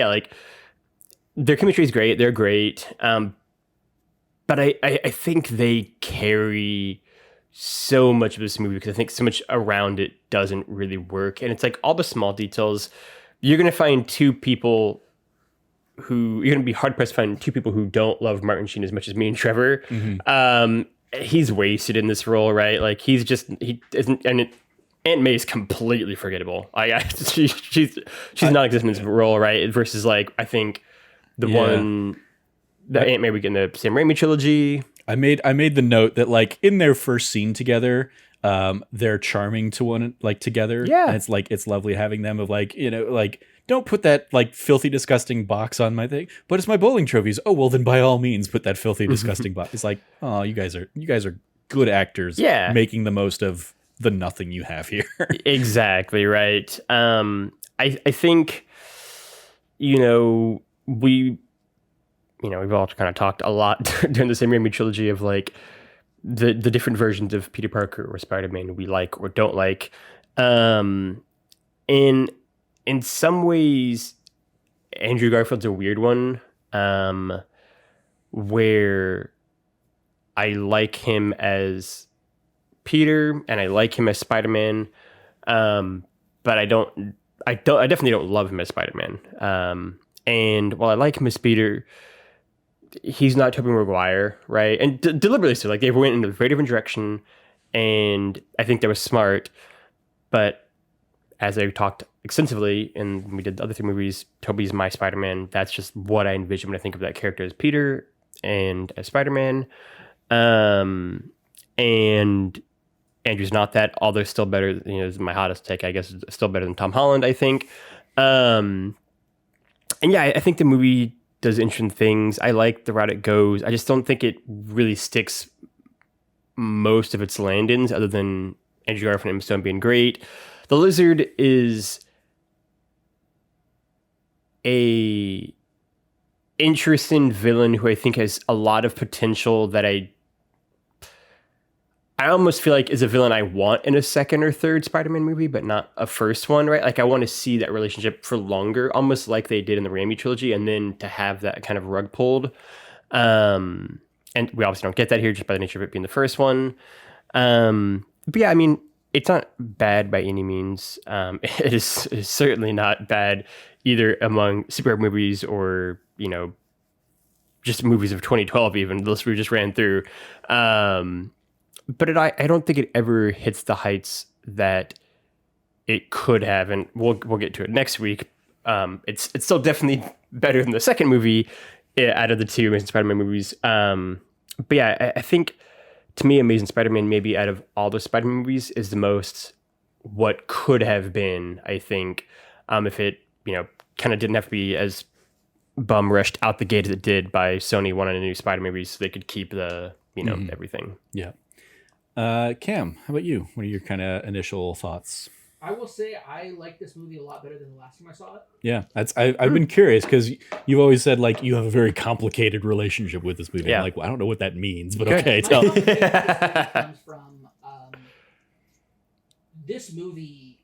their chemistry is great. They're great. But I think they carry so much of this movie because I think so much around it doesn't really work, and it's like all the small details. You're gonna find two people who you're going to be hard pressed to find two people who don't love Martin Sheen as much as me and Trevor. Mm-hmm. He's wasted in this role, right? He isn't, and Aunt May is completely forgettable. She's non-existent in this role, right? Versus I think the Aunt May we get in the Sam Raimi trilogy. I made the note that in their first scene together, they're charming to one together. Yeah, and it's lovely having them don't put that filthy, disgusting box on my thing, but it's my bowling trophies. Oh, well, then by all means, put that filthy, disgusting box. It's like, oh, you guys are good actors. Yeah. Making the most of the nothing you have here. Exactly. Right. I think, we've all kind of talked a lot during the Sam Raimi trilogy of the different versions of Peter Parker or Spider-Man we like or don't like. In some ways, Andrew Garfield's a weird one, where I like him as Peter and I like him as Spider-Man, but I definitely don't love him as Spider-Man. And while I like him as Peter, he's not Tobey Maguire, right? And deliberately so. Like, they went in a very different direction, and I think they were smart. But as I talked extensively, and we did the other 3 movies, Tobey's my Spider-Man. That's just what I envision when I think of that character as Peter and as Spider-Man. And Andrew's not that, although still better. Is my hottest take, I guess, still better than Tom Holland, I think. And yeah, I think the movie does interesting things. I like the route it goes. I just don't think it really sticks most of its landings, other than Andrew Garfield and Emma Stone being great. The Lizard is a interesting villain who I think has a lot of potential that I almost feel like is a villain I want in a second or third Spider-Man movie, but not a first one, right? Like, I want to see that relationship for longer, almost like they did in the Raimi trilogy, and then to have that kind of rug pulled. And we obviously don't get that here just by the nature of it being the first one. But yeah, I mean, it's not bad by any means. It is certainly not bad either among superhero movies or, just movies of 2012, even the list we just ran through. But I don't think it ever hits the heights that it could have, and we'll get to it next week. It's still definitely better than the second movie out of the 2 Amazing Spider-Man movies. But yeah, I think, to me, Amazing Spider-Man, maybe out of all the Spider-Man movies, is the most what could have been, I think, if it, kind of didn't have to be as bum rushed out the gate as it did by Sony wanting a new Spider-Man movie so they could keep the, everything. Yeah. Cam, how about you? What are your kind of initial thoughts? I will say I like this movie a lot better than the last time I saw it. Yeah, I've been curious because you've always said, like, you have a very complicated relationship with this movie. Yeah. I'm like, well, I don't know what that means, but Good. okay, My tell. complicated comes from this movie.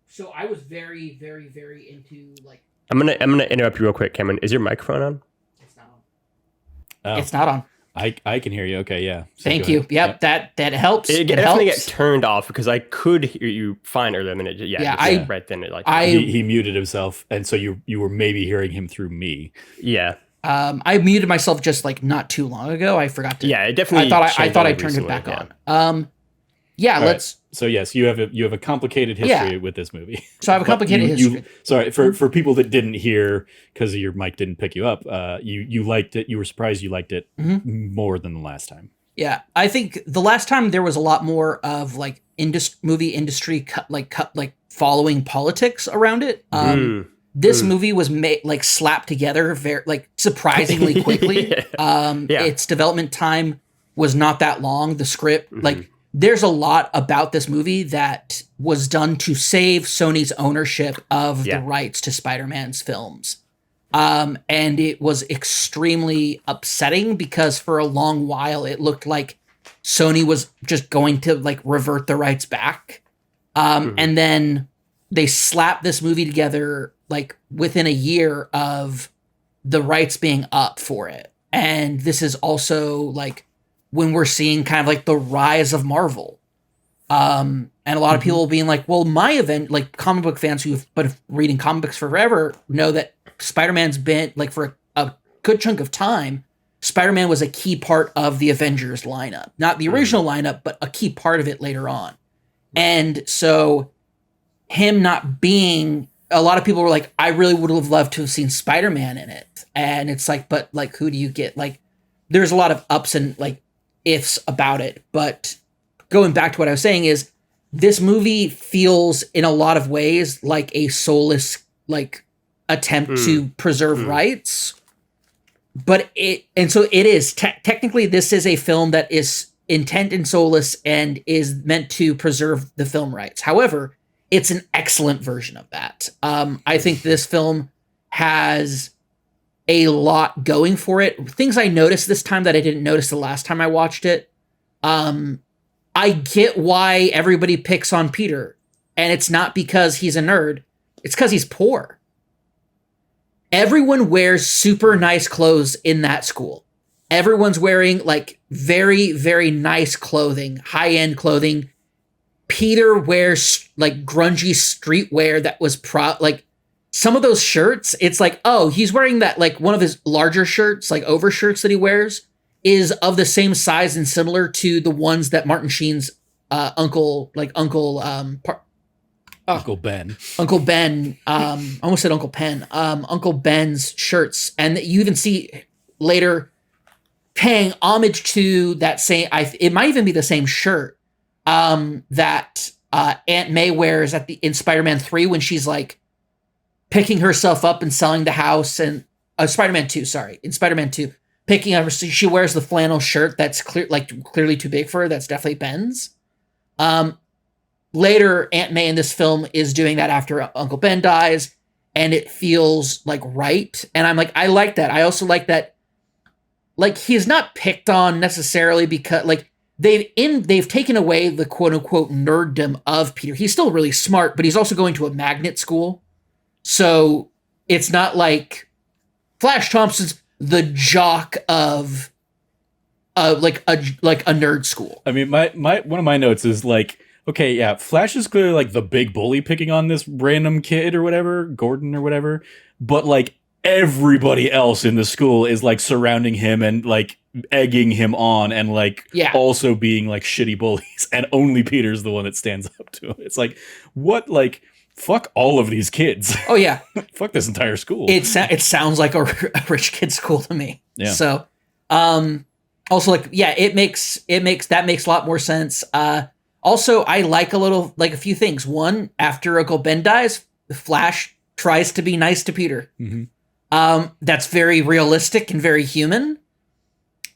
So I was very, very, very into, like. I'm gonna interrupt you real quick, Cameron. Is your microphone on? It's not on. Oh, It's not on. I can hear you. Okay, yeah. So Thank go you. ahead. Yep, that helps. It It definitely helps. get turned off because I could hear you fine earlier, and then it right then it like He muted himself, and so you were maybe hearing him through me. yeah. I muted myself just like not too long ago. I forgot to. Yeah, it definitely. I thought I changed turned it recently, back yeah. on. Yeah, All right. let's. So yes, you have a complicated history with this movie. So I have a complicated history. Sorry for people that didn't hear because your mic didn't pick you up. You liked it. You were surprised you liked it more than the last time. Yeah, I think the last time there was a lot more of like movie industry following politics around it. This movie was slapped together very surprisingly quickly. Its development time was not that long. The script there's a lot about this movie that was done to save Sony's ownership of the rights to Spider-Man's films. And it was extremely upsetting because for a long while it looked like Sony was just going to revert the rights back. And then they slapped this movie together within a year of the rights being up for it. And this is also when we're seeing kind of the rise of Marvel. And a lot of people being like, well, my event, comic book fans who've been reading comic books forever know that Spider-Man's been for a good chunk of time, Spider-Man was a key part of the Avengers lineup, not the original lineup, but a key part of it later on. And so him not being, a lot of people were like, I really would have loved to have seen Spider-Man in it. And it's but who do you get? There's a lot of ups and ifs about it. But going back to what I was saying is this movie feels in a lot of ways like a soulless, attempt to preserve rights. But it is technically this is a film that is intent and soulless and is meant to preserve the film rights. However, it's an excellent version of that. I think this film has a lot going for it. Things I noticed this time that I didn't notice the last time I watched it. I get why everybody picks on Peter, and it's not because he's a nerd. It's because he's poor. Everyone wears super nice clothes in that school. Everyone's wearing very, very nice clothing, high-end clothing. Peter wears grungy streetwear that was some of those shirts, it's like, oh, he's wearing that, like one of his larger shirts, like overshirts that he wears is of the same size and similar to the ones that Martin Sheen's Uncle Ben, I almost said Uncle Pen, Uncle Ben's shirts. And you even see later paying homage to that same, it might even be the same shirt that Aunt May wears in Spider-Man 3 when she's like picking herself up and selling the house, and Spider-Man 2, sorry, in Spider-Man 2, picking up, she wears the flannel shirt that's clearly too big for her. That's definitely Ben's. Later, Aunt May in this film is doing that after Uncle Ben dies, and it feels like right. And I'm like, I like that. I also like that, like, he's not picked on necessarily because, like, they've taken away the quote unquote nerddom of Peter. He's still really smart, but he's also going to a magnet school. So it's not like Flash Thompson's the jock of like a nerd school. I mean, my one of my notes is like, okay, yeah, Flash is clearly like the big bully picking on this random kid or whatever, Gordon or whatever, but like everybody else in the school is like surrounding him and like egging him on and like also being like shitty bullies, and only Peter's the one that stands up to him. It's like, what, like, fuck all of these kids. Oh yeah. Fuck this entire school. It sounds like a rich kid school to me. Yeah. So, also, like, yeah, that makes a lot more sense. Also, I like a few things. One, after Uncle Ben dies, Flash tries to be nice to Peter. Mm-hmm. That's very realistic and very human.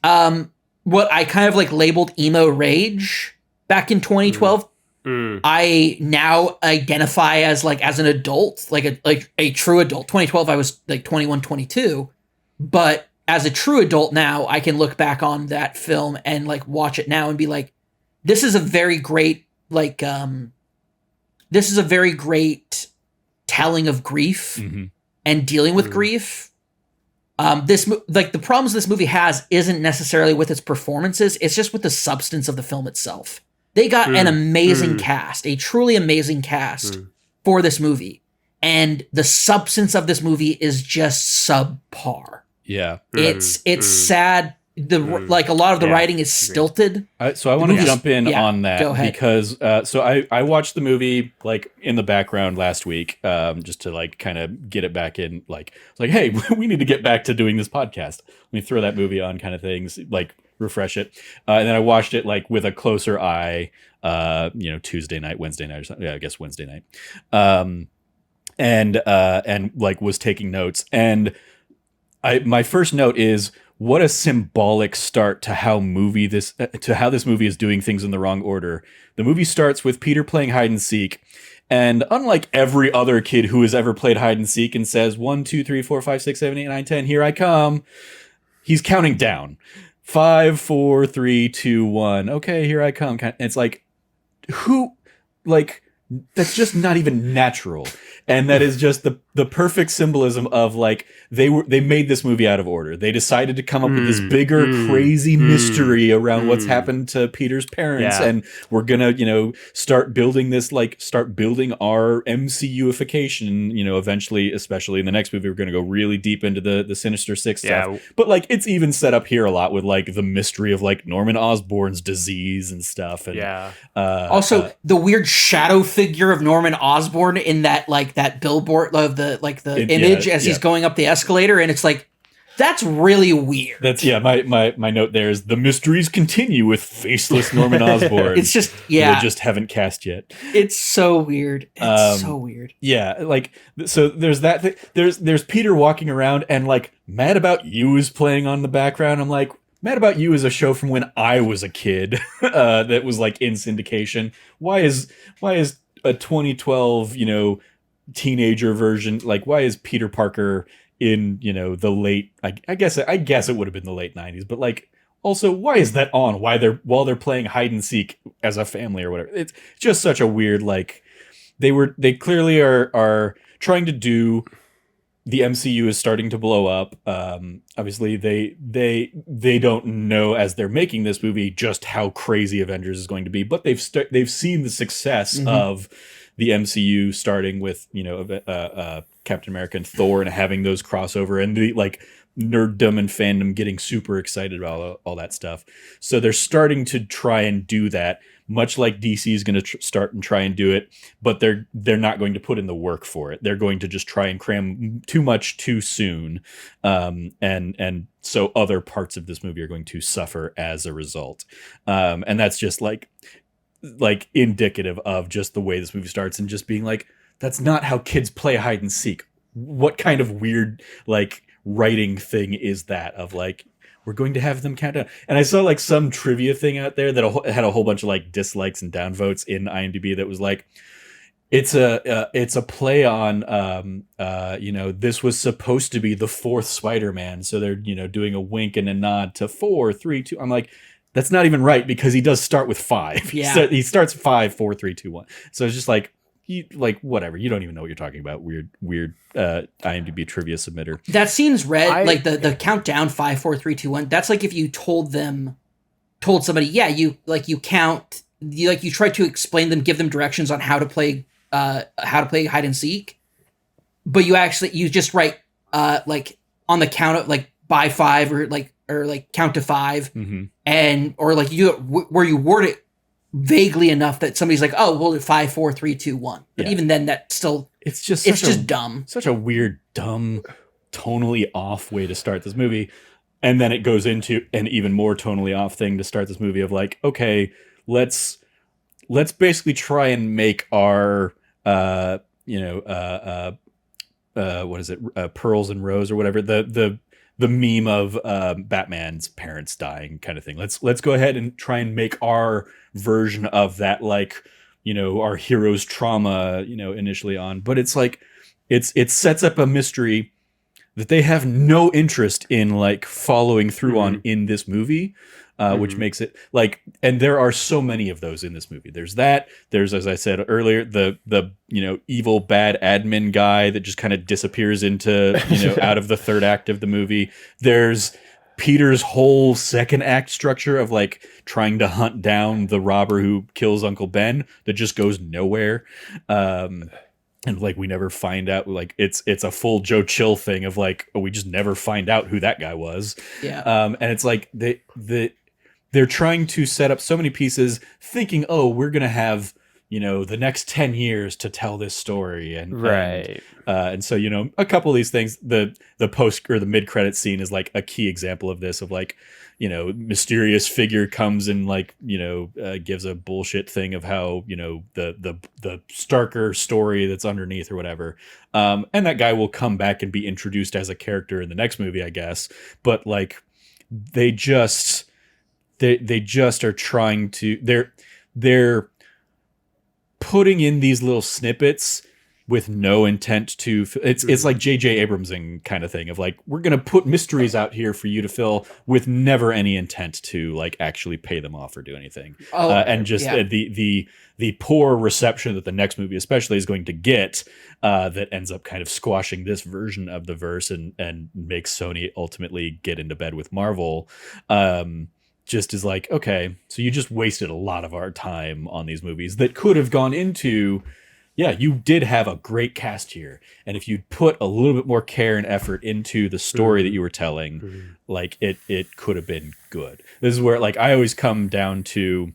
What I kind of like labeled emo rage back in 2012, I now identify as an adult, like a true adult. 2012, I was like 21, 22, but as a true adult now, I can look back on that film and like watch it now and be like, this is a very great, telling of grief and dealing with grief. The problems this movie has isn't necessarily with its performances. It's just with the substance of the film itself. They got an amazing cast, a truly amazing cast for this movie. And the substance of this movie is just subpar. Yeah. It's sad. A lot of the writing is stilted. So I want to jump in on that go ahead. because I watched the movie like in the background last week, just to like kind of get it back in. Like, it's like, hey, we need to get back to doing this podcast. Let me throw that movie on, kind of things, like refresh it. And then I watched it like with a closer eye, Tuesday night, Wednesday night, or something. Yeah, I guess Wednesday night. And like was taking notes. And my first note is, what a symbolic start to how this movie is doing things in the wrong order. The movie starts with Peter playing hide and seek, and unlike every other kid who has ever played hide and seek and says 1, 2, 3, 4, 5, 6, 7, 8, 9, 10, here I come, he's counting down. 5, 4, 3, 2, 1. Okay, here I come. And it's like, who, like, that's just not even natural. And that is just the perfect symbolism of like, they made this movie out of order. They decided to come up with this bigger, crazy mystery around what's happened to Peter's parents. Yeah. And we're gonna, start building our MCU-ification, eventually, especially in the next movie, we're gonna go really deep into the Sinister Six stuff. But like, it's even set up here a lot with like the mystery of like Norman Osborn's disease and stuff. And also the weird shadow figure of Norman Osborn in that billboard of the image as he's going up the escalator, and it's like, that's really weird. That's my note there is the mysteries continue with faceless Norman Osborn. It's just they just haven't cast yet. It's so weird. It's so weird. Yeah, like, so there's that there's Peter walking around, and like Mad About You is playing on the background. I'm like, Mad About You is a show from when I was a kid that was like in syndication. Why is a 2012 teenager version, like, why is Peter Parker in the late, I guess it would have been the late 90s, but like, also, why is that on while they're playing hide and seek as a family or whatever? It's just such a weird, like, they clearly are trying to do, the MCU is starting to blow up. Obviously they don't know as they're making this movie just how crazy Avengers is going to be, but they've seen the success of the MCU starting with, Captain America and Thor, and having those crossover, and the like nerddom and fandom getting super excited about all that stuff. So they're starting to try and do that, much like DC is going to start and try and do it, but they're not going to put in the work for it. They're going to just try and cram too much too soon, and so other parts of this movie are going to suffer as a result. And that's just like indicative of just the way this movie starts, and just being like, that's not how kids play hide and seek. What kind of weird like writing thing is that, of like, we're going to have them count down? And I saw like some trivia thing out there that had a whole bunch of like dislikes and downvotes in IMDb that was like, it's a play on this was supposed to be the fourth Spider-Man, so they're doing a wink and a nod to 4, 3, 2. I'm like, that's not even right, because he does start with 5. Yeah. He starts 5, 4, 3, 2, 1. So it's just like, whatever. You don't even know what you're talking about. Weird IMDb trivia submitter. That scene's red, like the countdown 5, 4, 3, 2, 1. That's like if you told somebody, yeah, you count, you try to explain them, give them directions on how to play hide and seek, but you just write like on the count of like by 5 or count to 5, mm-hmm. and or like you do it where you word it vaguely enough that somebody's like, oh, we'll do 5, 4, 3, 2, 1. But even then, that still, it's just dumb. Such a weird, dumb, tonally off way to start this movie. And then it goes into an even more tonally off thing to start this movie of like, okay, let's basically try and make our, what is it? Pearls and Rose or whatever. The meme of Batman's parents dying kind of thing. Let's go ahead and try and make our version of that, like, our hero's trauma, initially on. But it's like, it sets up a mystery that they have no interest in like following through on in this movie, which makes it like, and there are so many of those in this movie. There's, as I said earlier, the evil bad admin guy that just kind of disappears into, out of the third act of the movie. There's Peter's whole second act structure of like trying to hunt down the robber who kills Uncle Ben that just goes nowhere. And like, we never find out, like, it's a full Joe Chill thing of like, oh, we just never find out who that guy was. Yeah. And it's like, they're trying to set up so many pieces thinking, oh, we're going to have, the next 10 years to tell this story. And so, a couple of these things, the post or the mid-credit scene is like a key example of this, of like, mysterious figure comes and like, gives a bullshit thing of how, the starker story that's underneath or whatever. And that guy will come back and be introduced as a character in the next movie, I guess. But like, they just are trying to, they're putting in these little snippets with no intent to, it's like J.J. Abramsing kind of thing of like, we're going to put mysteries out here for you to fill with never any intent to like actually pay them off or do anything. And just the poor reception that the next movie especially is going to get, that ends up kind of squashing this version of the verse and makes Sony ultimately get into bed with Marvel. Just is like, okay, so you just wasted a lot of our time on these movies that could have gone into, you did have a great cast here. And if you'd put a little bit more care and effort into the story that you were telling, like it could have been good. This is where like I always come down to,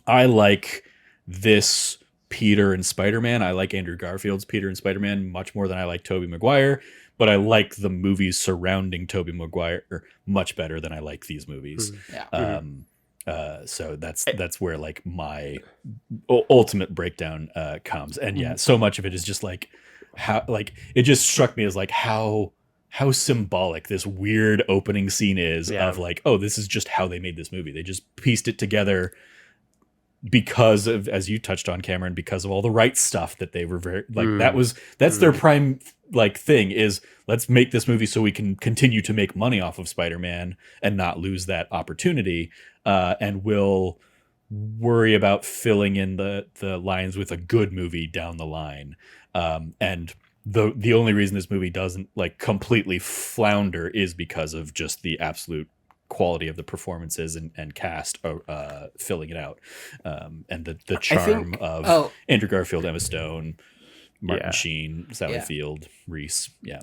I like this Peter and Spider-Man. I like Andrew Garfield's Peter and Spider-Man much more than I like Tobey Maguire. But I like the movies surrounding Tobey Maguire much better than I like these movies. So that's where like my ultimate breakdown comes. And so much of it is just like how, like, it just struck me as like how symbolic this weird opening scene is of like, oh, this is just how they made this movie. They just pieced it together because of, as you touched on, Cameron, because of all the right stuff that they were very like, that's their prime like thing is, let's make this movie so we can continue to make money off of Spider-Man and not lose that opportunity. And we'll worry about filling in the lines with a good movie down the line. And the only reason this movie doesn't like completely flounder is because of just the absolute quality of the performances and cast filling it out, and the charm of Andrew Garfield, Emma Stone, Martin Sheen, Sally Field, Reese. Yeah,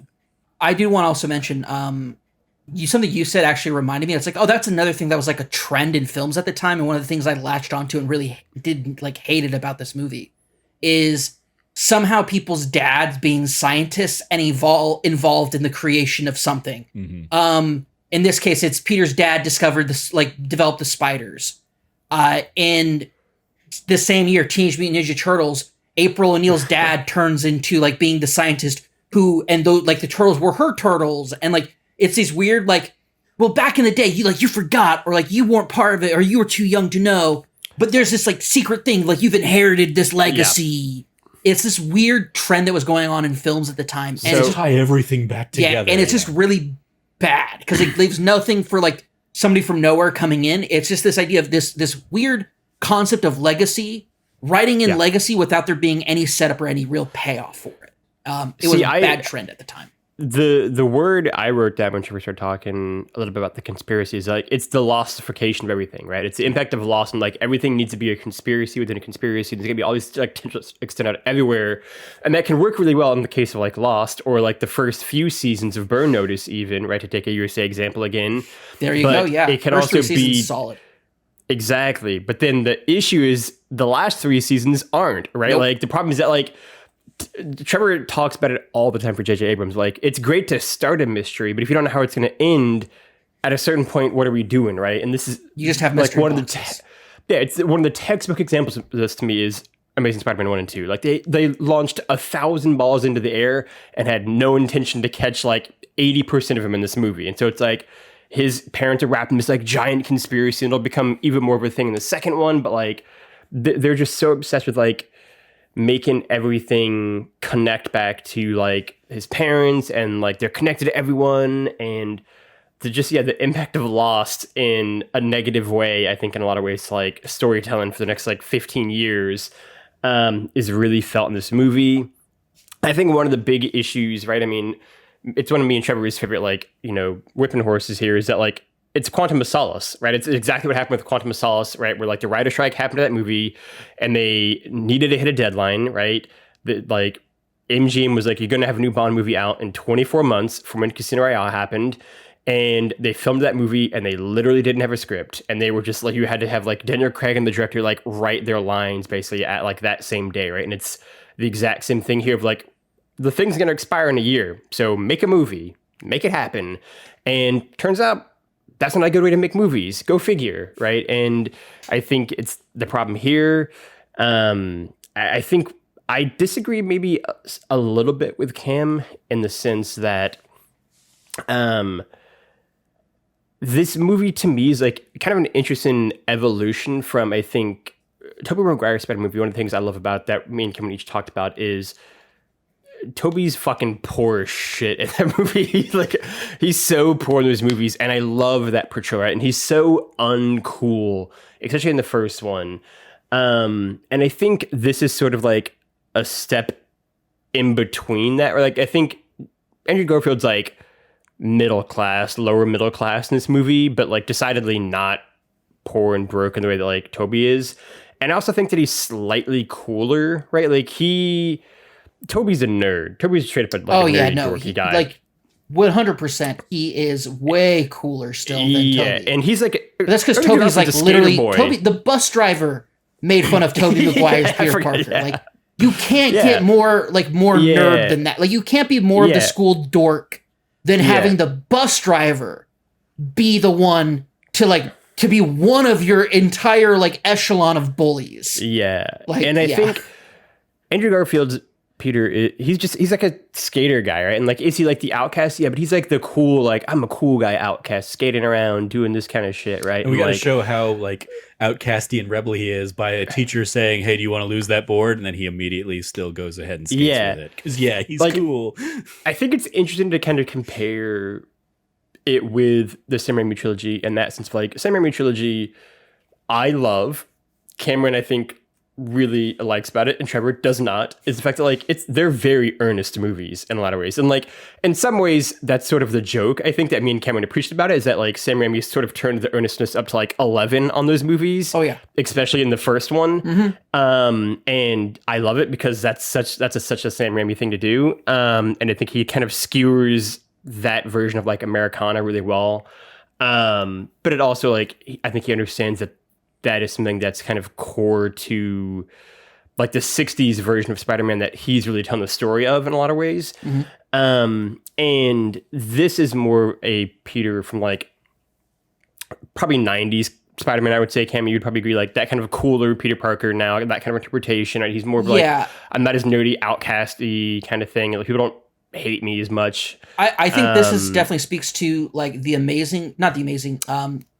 I do want to also mention something you said actually reminded me. It's like, oh, that's another thing that was like a trend in films at the time, and one of the things I latched onto and really hated about this movie is somehow people's dads being scientists and involved in the creation of something. Mm-hmm. In this case, it's Peter's dad developed the spiders. In the same year, Teenage Mutant Ninja Turtles, April O'Neil's dad turns into like being the scientist the turtles were her turtles, and like it's these weird well, back in the day you forgot, or like you weren't part of it, or you were too young to know. But there's this like secret thing, like you've inherited this legacy. Yeah. It's this weird trend that was going on in films at the time. And so tie everything back together. Yeah, and it's just really bad because it leaves nothing for like somebody from nowhere coming in. It's just this idea of this weird concept of legacy, writing in legacy without there being any setup or any real payoff for it. It was a bad trend at the time. The word I wrote down when Trevor started talking a little bit about the conspiracy is like it's the lossification of everything, right? It's the impact of loss, and like everything needs to be a conspiracy within a conspiracy. There's gonna be all these like tendrils extend out everywhere, and that can work really well in the case of like Lost or like the first few seasons of Burn Notice, even, right? To take a USA example again. There you go. Yeah, it can first also be solid. Exactly, but then the issue is the last 3 seasons aren't, right? Nope. Like the problem is that like. Trevor talks about it all the time for J.J. Abrams. Like, it's great to start a mystery, but if you don't know how it's going to end, at a certain point, what are we doing, right? And this is you just have mystery boxes. It's one of the textbook examples of this to me is Amazing Spider-Man 1 and 2. Like they launched 1,000 balls into the air and had no intention to catch like 80% of them in this movie, and so it's like his parents are wrapped in this like giant conspiracy, and it'll become even more of a thing in the second one. But like they're just so obsessed with like making everything connect back to like his parents, and like they're connected to everyone, and the impact of Lost in a negative way, I think in a lot of ways, like storytelling for the next like 15 years is really felt in this movie. I think one of the big issues, right? I mean, it's one of me and Trevor's favorite, like, whipping horses here is that like, it's Quantum of Solace, right? It's exactly what happened with Quantum of Solace, right? Where like the writer strike happened to that movie and they needed to hit a deadline, right? Like MGM was like, you're going to have a new Bond movie out in 24 months from when Casino Royale happened. And they filmed that movie and they literally didn't have a script. And they were just like, you had to have like Daniel Craig and the director like write their lines basically at like that same day, right? And it's the exact same thing here of like, the thing's going to expire in a year. So make a movie, make it happen. And turns out, that's not a good way to make movies. Go figure, right? And I think it's the problem here. I think I disagree maybe a little bit with Cam in the sense that this movie to me is like kind of an interesting evolution from, I think, Tobey Maguire's Spider-Man movie. One of the things I love about that me and Cameron each talked about is Toby's fucking poor as shit in that movie. He's so poor in those movies, and I love that portrayal, right? And he's so uncool, especially in the first one. And I think this is sort of like a step in between that, or like I think Andrew Garfield's like middle class, lower middle class in this movie, but like decidedly not poor and broke in the way that like Toby is. And I also think that he's slightly cooler, right? Like Toby's a nerd. Toby's straight up dorky guy. Like 100%, he is way cooler still than Toby. Yeah, and he's like, but that's because Toby's like literally Toby. The bus driver made fun of Tobey Maguire's Peter Parker. Yeah. Like you can't get more nerd than that. Like you can't be more of the school dork than having the bus driver be the one to be one of your entire like echelon of bullies. Yeah, and I think Andrew Garfield's Peter, he's like a skater guy, right? And like, is he like the outcast? Yeah, but he's like the cool, like, I'm a cool guy outcast, skating around, doing this kind of shit, right? And we got to show how like outcasty and rebel he is by a teacher saying, hey, do you want to lose that board? And then he immediately still goes ahead and skates with it. Because he's like, cool. I think it's interesting to kind of compare it with the Sam Raimi trilogy in that sense. Like, Sam Raimi trilogy, I love. Cameron, I think, really likes about it and Trevor does not is the fact that like they're very earnest movies in a lot of ways. And like in some ways that's sort of the joke I think that me and Cameron appreciate about it is that like Sam Raimi sort of turned the earnestness up to like 11 on those movies. Oh yeah. Especially in the first one. Mm-hmm. And I love it because that's such a Sam Raimi thing to do. And I think he kind of skewers that version of like Americana really well. But it also like I think he understands that is something that's kind of core to like the 60s version of Spider-Man that he's really telling the story of in a lot of ways. And this is more a Peter from like probably 90s Spider-Man, I would say. Cam, you'd probably agree, like that kind of cooler Peter Parker now, that kind of interpretation. Right? He's more of like, I'm not as nerdy, outcasty kind of thing. Like people don't hate me as much. I think this is definitely speaks to like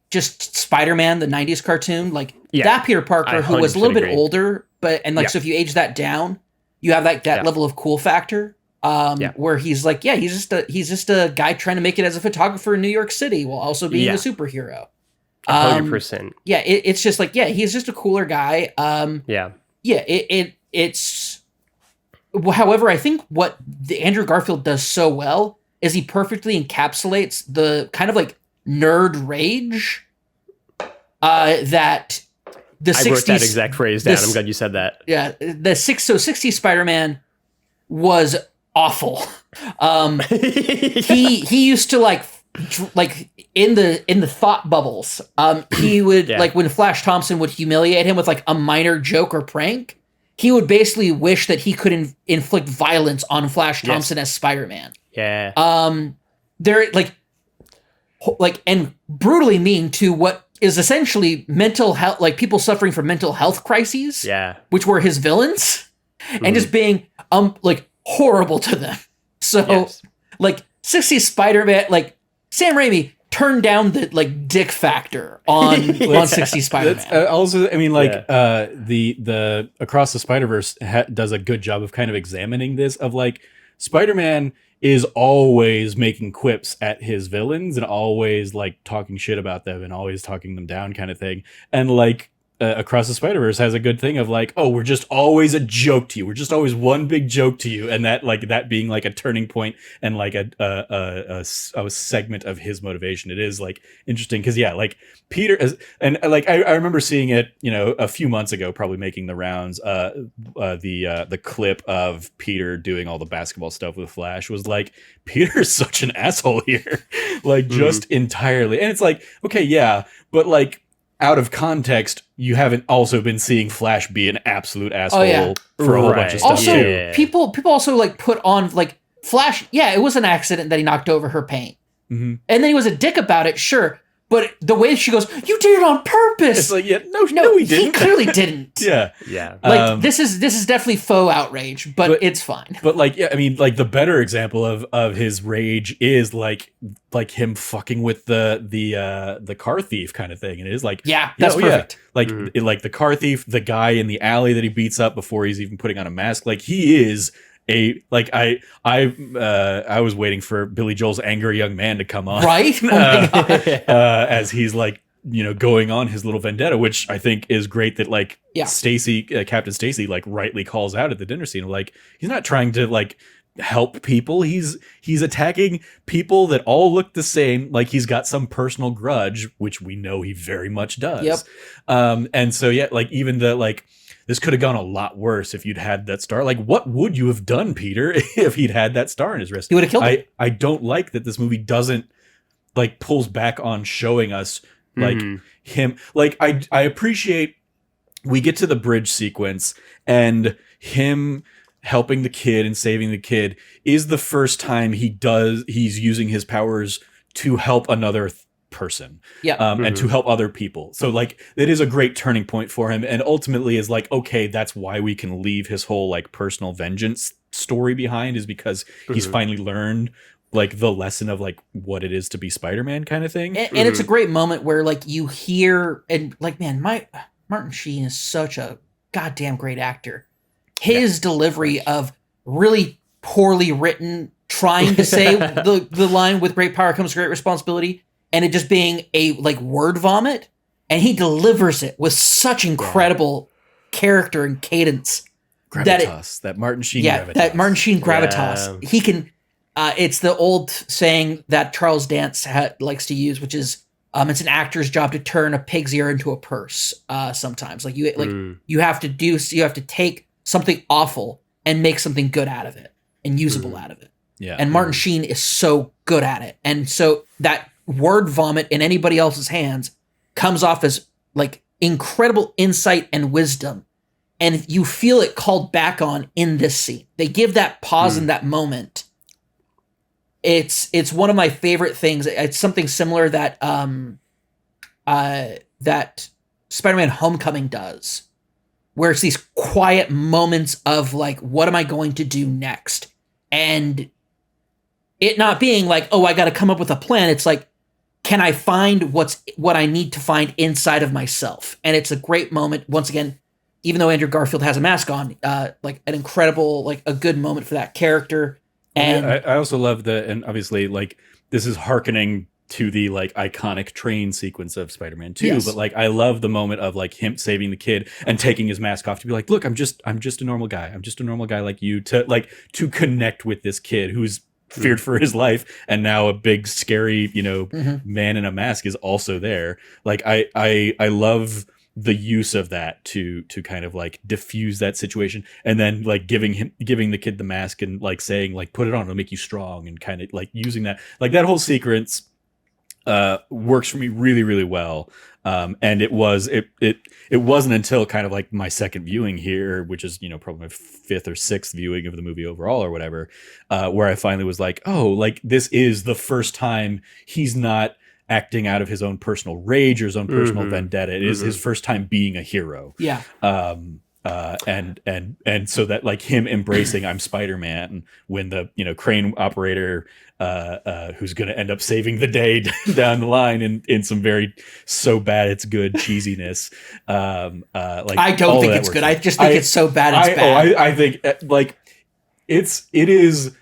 just Spider-Man, the 90s cartoon, like that Peter Parker who was a little bit older, but so if you age that down, you have like that level of cool factor. Where he's like, he's just a guy trying to make it as a photographer in New York City while also being a superhero. 100%. It's just like, he's just a cooler guy. It's however, I think what the Andrew Garfield does so well is he perfectly encapsulates the kind of like nerd rage that the 60s... I wrote that exact phrase down. I'm glad you said that. Yeah, the 60s Spider-Man was awful. He used to like in the thought bubbles. He would like when Flash Thompson would humiliate him with like a minor joke or prank, he would basically wish that he could inflict violence on Flash Thompson as Spider-Man. Yeah. They're like and brutally mean to what is essentially mental health, like people suffering from mental health crises. Yeah. Which were his villains, and just being like horrible to them. So like 60s Spider-Man, like Sam Raimi turned down the like dick factor on 60s Spider-Man. Also, I mean, like the Across the Spider-Verse does a good job of kind of examining this of like Spider-Man is always making quips at his villains and always like talking shit about them and always talking them down kind of thing. And like Across the Spider-Verse has a good thing of like, oh, we're just always a joke to you. We're just always one big joke to you. And that being like a turning point and like a segment of his motivation. It is like interesting because like Peter and like I remember seeing it, a few months ago, probably making the rounds. The clip of Peter doing all the basketball stuff with Flash was like, Peter's such an asshole here, like just entirely. And it's like, okay, but like, out of context, you haven't also been seeing Flash be an absolute asshole for a whole bunch of stuff. Also, people also like put on like Flash. Yeah, it was an accident that he knocked over her paint, and then he was a dick about it. Sure, but the way she goes, "You did it on purpose." It's like, no, he didn't. He clearly didn't. yeah. Like this is definitely faux outrage, but it's fine. But like, I mean, like the better example of his rage is like him fucking with the car thief kind of thing. And it is like, that's perfect. Like like the car thief, the guy in the alley that he beats up before he's even putting on a mask. Like he is I was waiting for Billy Joel's Angry Young Man to come on, right? Oh my God. As he's like, going on his little vendetta, which I think is great that like Stacy, Captain Stacy, like rightly calls out at the dinner scene. Like he's not trying to like help people. He's attacking people that all look the same. Like he's got some personal grudge, which we know he very much does. Yep. And so like even the like. This could have gone a lot worse if you'd had that star. Like, what would you have done, Peter, if he'd had that star in his wrist? He would have killed him. I don't like that this movie doesn't, like, pulls back on showing us, like, him. Like, I appreciate we get to the bridge sequence and him helping the kid and saving the kid is the first time he's using his powers to help another person and to help other people. So like it is a great turning point for him and ultimately is like, okay, that's why we can leave his whole like personal vengeance story behind is because he's finally learned like the lesson of like what it is to be Spider-Man kind of thing. And it's a great moment where like you hear and like, man, Martin Sheen is such a goddamn great actor. His delivery of really poorly written, trying to say the line with great power comes great responsibility and it just being a like word vomit, and he delivers it with such incredible character and cadence. Gravitas, that Martin Sheen gravitas. That Martin Sheen gravitas. Yeah. He can. It's the old saying that Charles Dance likes to use, which is, it's an actor's job to turn a pig's ear into a purse. Sometimes, you have to take something awful and make something good out of it and usable out of it. Yeah. And Martin Sheen is so good at it, and so that word vomit in anybody else's hands comes off as like incredible insight and wisdom. And you feel it called back on in this scene. They give that pause in that moment. It's one of my favorite things. It's something similar that that Spider-Man Homecoming does, where it's these quiet moments of like, what am I going to do next? And it not being like, oh, I got to come up with a plan. It's like, can I find what I need to find inside of myself? And it's a great moment. Once again, even though Andrew Garfield has a mask on, like an incredible, like a good moment for that character. And I also love and obviously like this is hearkening to the like iconic train sequence of Spider-Man 2, Yes. but like I love the moment of like him saving the kid and taking his mask off to be like, look, I'm just a normal guy. I'm just a normal guy like you, to connect with this kid who's feared for his life, and now a big scary man in a mask is also there. Like I love the use of that to kind of like diffuse that situation, and then like giving the kid the mask and like saying like, put it on, it'll make you strong, and kind of like using that, like that whole sequence works for me really, really well. And it wasn't until kind of like my second viewing here, which is, probably my fifth or sixth viewing of the movie overall or whatever, where I finally was like, oh, like this is the first time he's not acting out of his own personal rage or his own personal vendetta. It is his first time being a hero. yeah, And so that like him embracing I'm Spider-Man when the crane operator who's going to end up saving the day down the line in some very so bad it's good cheesiness. Like I don't think it's good. I just think it's so bad it's bad. I think like it is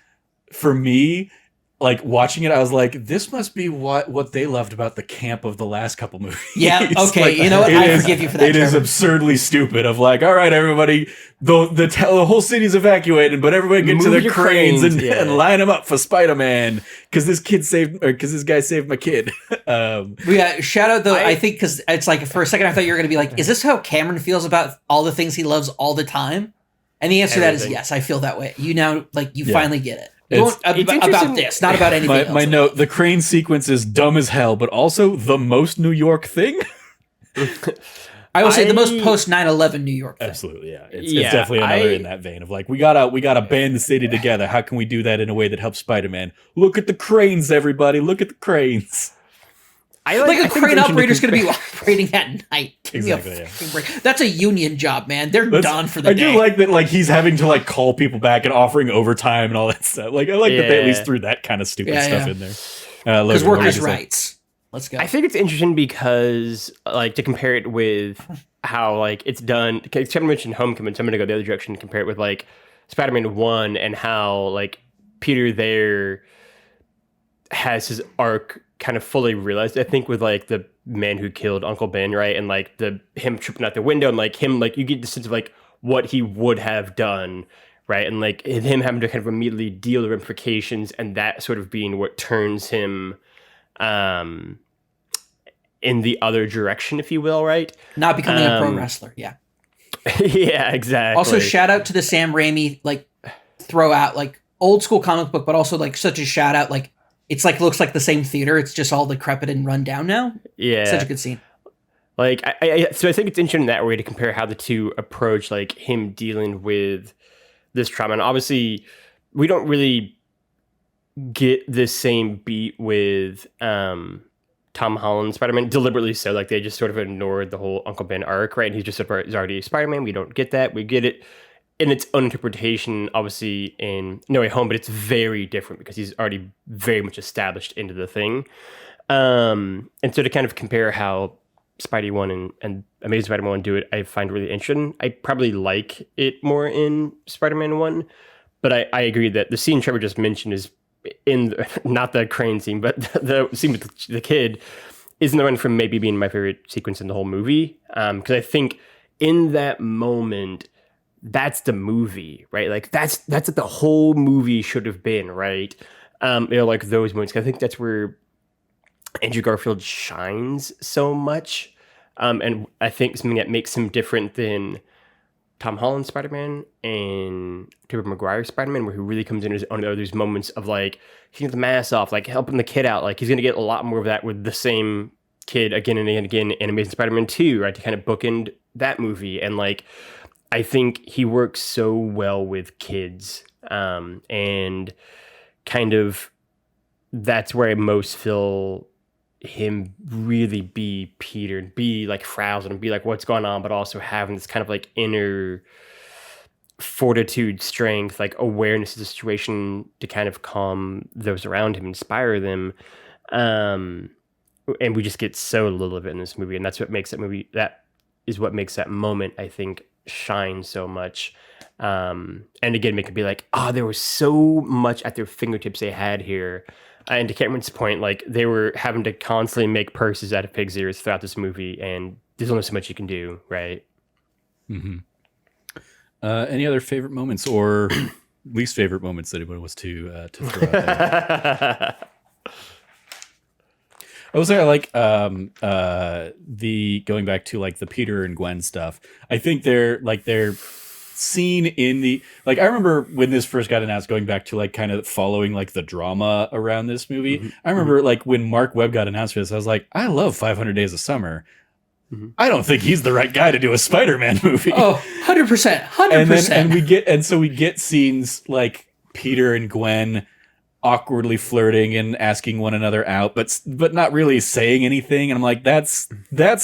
for me. Like watching it, I was like, "This must be what they loved about the camp of the last couple movies." Yeah, okay. Like, You know what? I forgive you for that. It is absurdly stupid. Of like, all right, everybody, the whole city's evacuated, but everybody get to Move their your cranes cranes, and line them up for Spider-Man because this guy saved my kid. Yeah, shout out though. I think because it's like for a second I thought you were going to be like, is this how Cameron feels about all the things he loves all the time? And the answer to that is yes. I feel that way. You now finally get it. About this, not about anything else. My note: the crane sequence is dumb as hell, but also the most New York thing. I will say the most post 9/11 New York thing. Absolutely, yeah. It's definitely another in that vein of like we gotta band the city together. How can we do that in a way that helps Spider-Man? Look at the cranes, everybody! Look at the cranes. A crane operator's going to be operating at night. Exactly. Yeah. Break. That's a union job, man. They're done for the day. I do like that. Like he's having to like call people back and offering overtime and all that stuff. Like I like that they at least threw that kind of stupid stuff in there. Because workers' rights. Let's go. I think it's interesting because like to compare it with how like it's done. Kevin mentioned Homecoming, so I'm going to go the other direction and compare it with like Spider-Man 1 and how like Peter there has his arc kind of fully realized, I think, with like the man who killed Uncle Ben, right? And like him tripping out the window and like him, like you get the sense of like what he would have done, right? And like him having to kind of immediately deal with the ramifications, and that sort of being what turns him in the other direction, if you will, right? Not becoming a pro wrestler, yeah. Yeah, exactly. Also, shout out to the Sam Raimi, like, throw out, like, old school comic book, but also, like, such a shout out, like, it's like looks like the same theater. It's just all decrepit and run down now. Yeah, such a good scene. Like, so I think it's interesting in that way to compare how the two approach like him dealing with this trauma. And obviously, we don't really get this same beat with Tom Holland's Spider-Man, deliberately so. Like they just sort of ignored the whole Uncle Ben arc, right? And he's just he's already Spider-Man. We don't get that. We get it in its own interpretation, obviously, in No Way Home, but it's very different because he's already very much established into the thing. And so to kind of compare how Spidey 1 and Amazing Spider-Man 1 do it, I find really interesting. I probably like it more in Spider-Man 1, but I agree that the scene Trevor just mentioned is not the crane scene, but the scene with the kid is in the run from maybe being my favorite sequence in the whole movie. Because I think in that moment, that's the movie, right? Like that's what the whole movie should have been, right? Like those moments. I think that's where Andrew Garfield shines so much. And I think something that makes him different than Tom Holland Spider-Man and Tobey Maguire Spider-Man, where he really comes in on those moments of like, taking the mask off, like helping the kid out. Like he's going to get a lot more of that with the same kid again and again and again in Amazing Spider-Man 2, right? To kind of bookend that movie. And like, I think he works so well with kids. And kind of that's where I most feel him really be Peter and be like frazzled and be like what's going on, but also having this kind of like inner fortitude, strength, like awareness of the situation to kind of calm those around him, inspire them. And we just get so little of it in this movie, and that's what makes that movie, that is what makes that moment, I think, shine so much. And again, make it be like, there was so much at their fingertips they had here. And to Cameron's point, like they were having to constantly make purses out of pig's ears throughout this movie, and there's only so much you can do, right? Mm-hmm. Any other favorite moments or least favorite moments that anyone was to throw out there? I would say I like the going back to like the Peter and Gwen stuff. I think they're seen in the, like, I remember when this first got announced, going back to like kind of following like the drama around this movie. Mm-hmm. I remember like when Mark Webb got announced for this, I was like, I love 500 Days of Summer. Mm-hmm. I don't think he's the right guy to do a Spider-Man movie. Oh, 100%. 100%. And we get scenes like Peter and Gwen awkwardly flirting and asking one another out, but not really saying anything. And I'm like, that's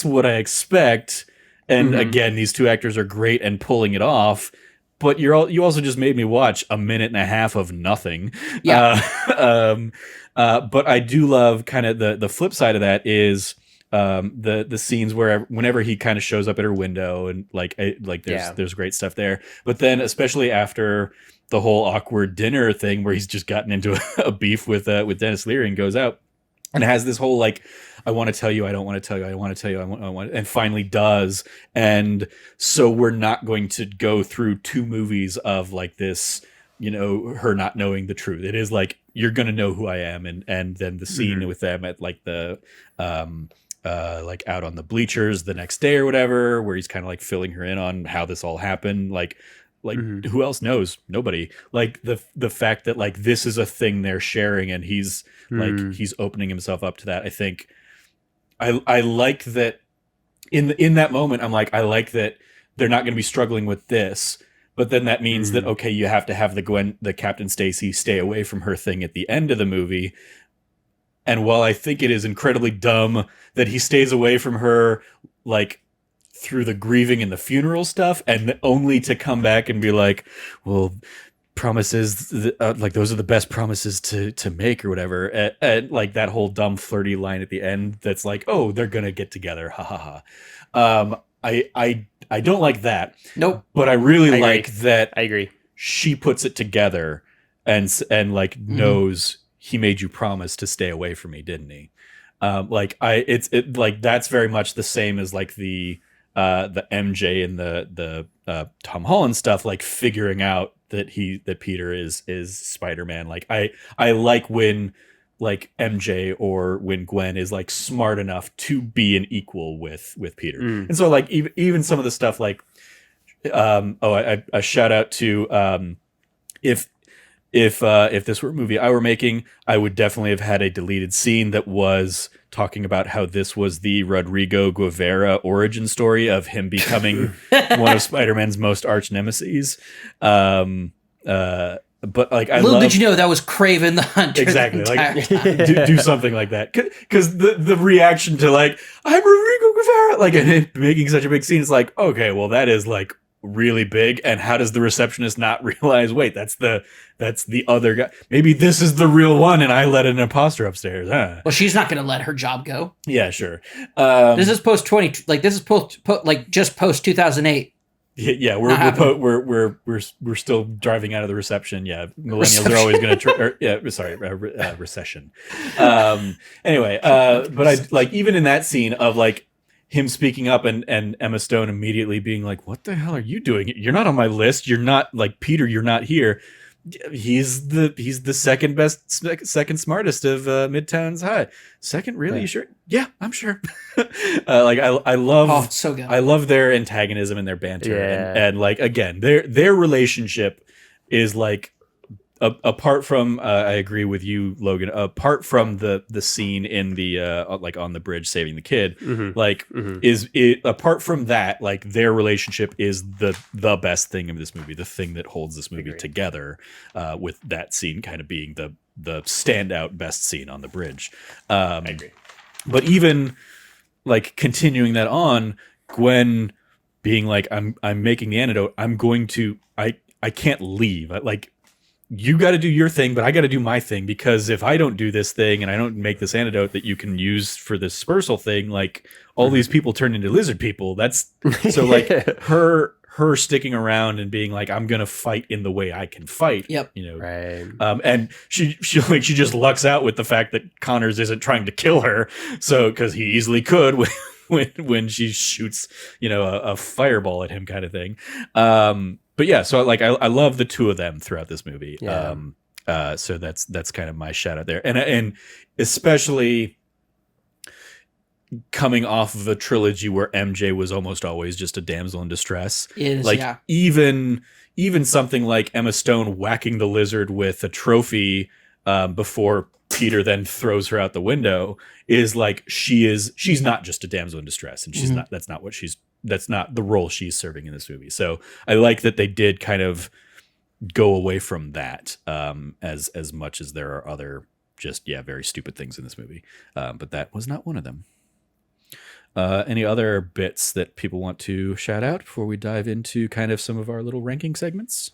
what I expect. And again, these two actors are great and pulling it off. But you also just made me watch a minute and a half of nothing. Yeah. But I do love kind of the flip side of that is the scenes where whenever he kind of shows up at her window and there's great stuff there. But then especially after the whole awkward dinner thing where he's just gotten into a beef with Dennis Leary and goes out and has this whole like, I want to tell you, I don't want to tell you, I want to tell you, I want, and finally does. And so we're not going to go through 2 movies of like this, her not knowing the truth. It is like, you're going to know who I am. And then the scene with them at like the, like out on the bleachers the next day or whatever, where he's kind of like filling her in on how this all happened. Like who else knows? Nobody. Like the fact that like this is a thing they're sharing and he's like, he's opening himself up to that. I think I like that in that moment. I'm like, I like that they're not going to be struggling with this, but then that means that, okay, you have to have the Captain Stacy stay away from her thing at the end of the movie. And while I think it is incredibly dumb that he stays away from her, like through the grieving and the funeral stuff, and only to come back and be like, well, promises, like those are the best promises to make or whatever. And like that whole dumb flirty line at the end that's like, oh, they're gonna get together, ha ha ha. I don't like that. Nope. But I really like that. I agree. She puts it together and like knows he made you promise to stay away from me, didn't he? Like like that's very much the same as like the MJ and the Tom Holland stuff, like figuring out that Peter is Spider-Man. Like I like when like MJ or when Gwen is like smart enough to be an equal with Peter. And so like even some of the stuff like a shout out to if this were a movie I were making, I would definitely have had a deleted scene that was talking about how this was the Rodrigo Guevara origin story of him becoming one of Spider-Man's most arch nemeses. But like, little did you know that was Kraven the Hunter. Exactly. Like do something like that. Cause the reaction to like, I'm Rodrigo Guevara, like, and it making such a big scene, it's like, okay, well that is like really big. And how does the receptionist not realize, wait, that's the other guy. Maybe this is the real one and I let an imposter upstairs. Huh? Well, she's not going to let her job go. Yeah, sure. This is post 20, like this is just post 2008. Yeah, we're still driving out of the reception. Yeah, millennials are always going to recession. Anyway, but I like even in that scene of like him speaking up and Emma Stone immediately being like, "What the hell are you doing? You're not on my list. You're not like Peter. You're not here." He's the second smartest of Midtown's High. Second, really? Yeah. You sure? Yeah, I'm sure. Like I love Oh, it's so good. I love their antagonism and their banter, Yeah. and like again, their relationship is like apart from I agree with you, Logan. Apart from the scene in the like on the bridge saving the kid, like is it apart from that, like their relationship is the best thing of this movie, the thing that holds this movie together. With that scene kind of being the standout best scene on the bridge. I agree. But even like continuing that on, Gwen being like, I'm making the antidote. I'm going to I can't leave. Like, you got to do your thing, but I got to do my thing, because if I don't do this thing and I don't make this antidote that you can use for this dispersal thing, like all these people turn into lizard people. That's so like her sticking around and being like, I'm gonna fight in the way I can fight. Yep. You know. Right. And she just lucks out with the fact that Connors isn't trying to kill her, so because he easily could when she shoots a fireball at him, kind of thing. But yeah, so like I love the two of them throughout this movie. Yeah. So that's kind of my shout out there, and especially coming off of a trilogy where MJ was almost always just a damsel in distress. Even something like Emma Stone whacking the lizard with a trophy before Peter then throws her out the window is like she's not just a damsel in distress, and she's not that's not the role she's serving in this movie. So I like that they did kind of go away from that as much as there are other just very stupid things in this movie, but that was not one of them. Any other bits that people want to shout out before we dive into kind of some of our little ranking segments?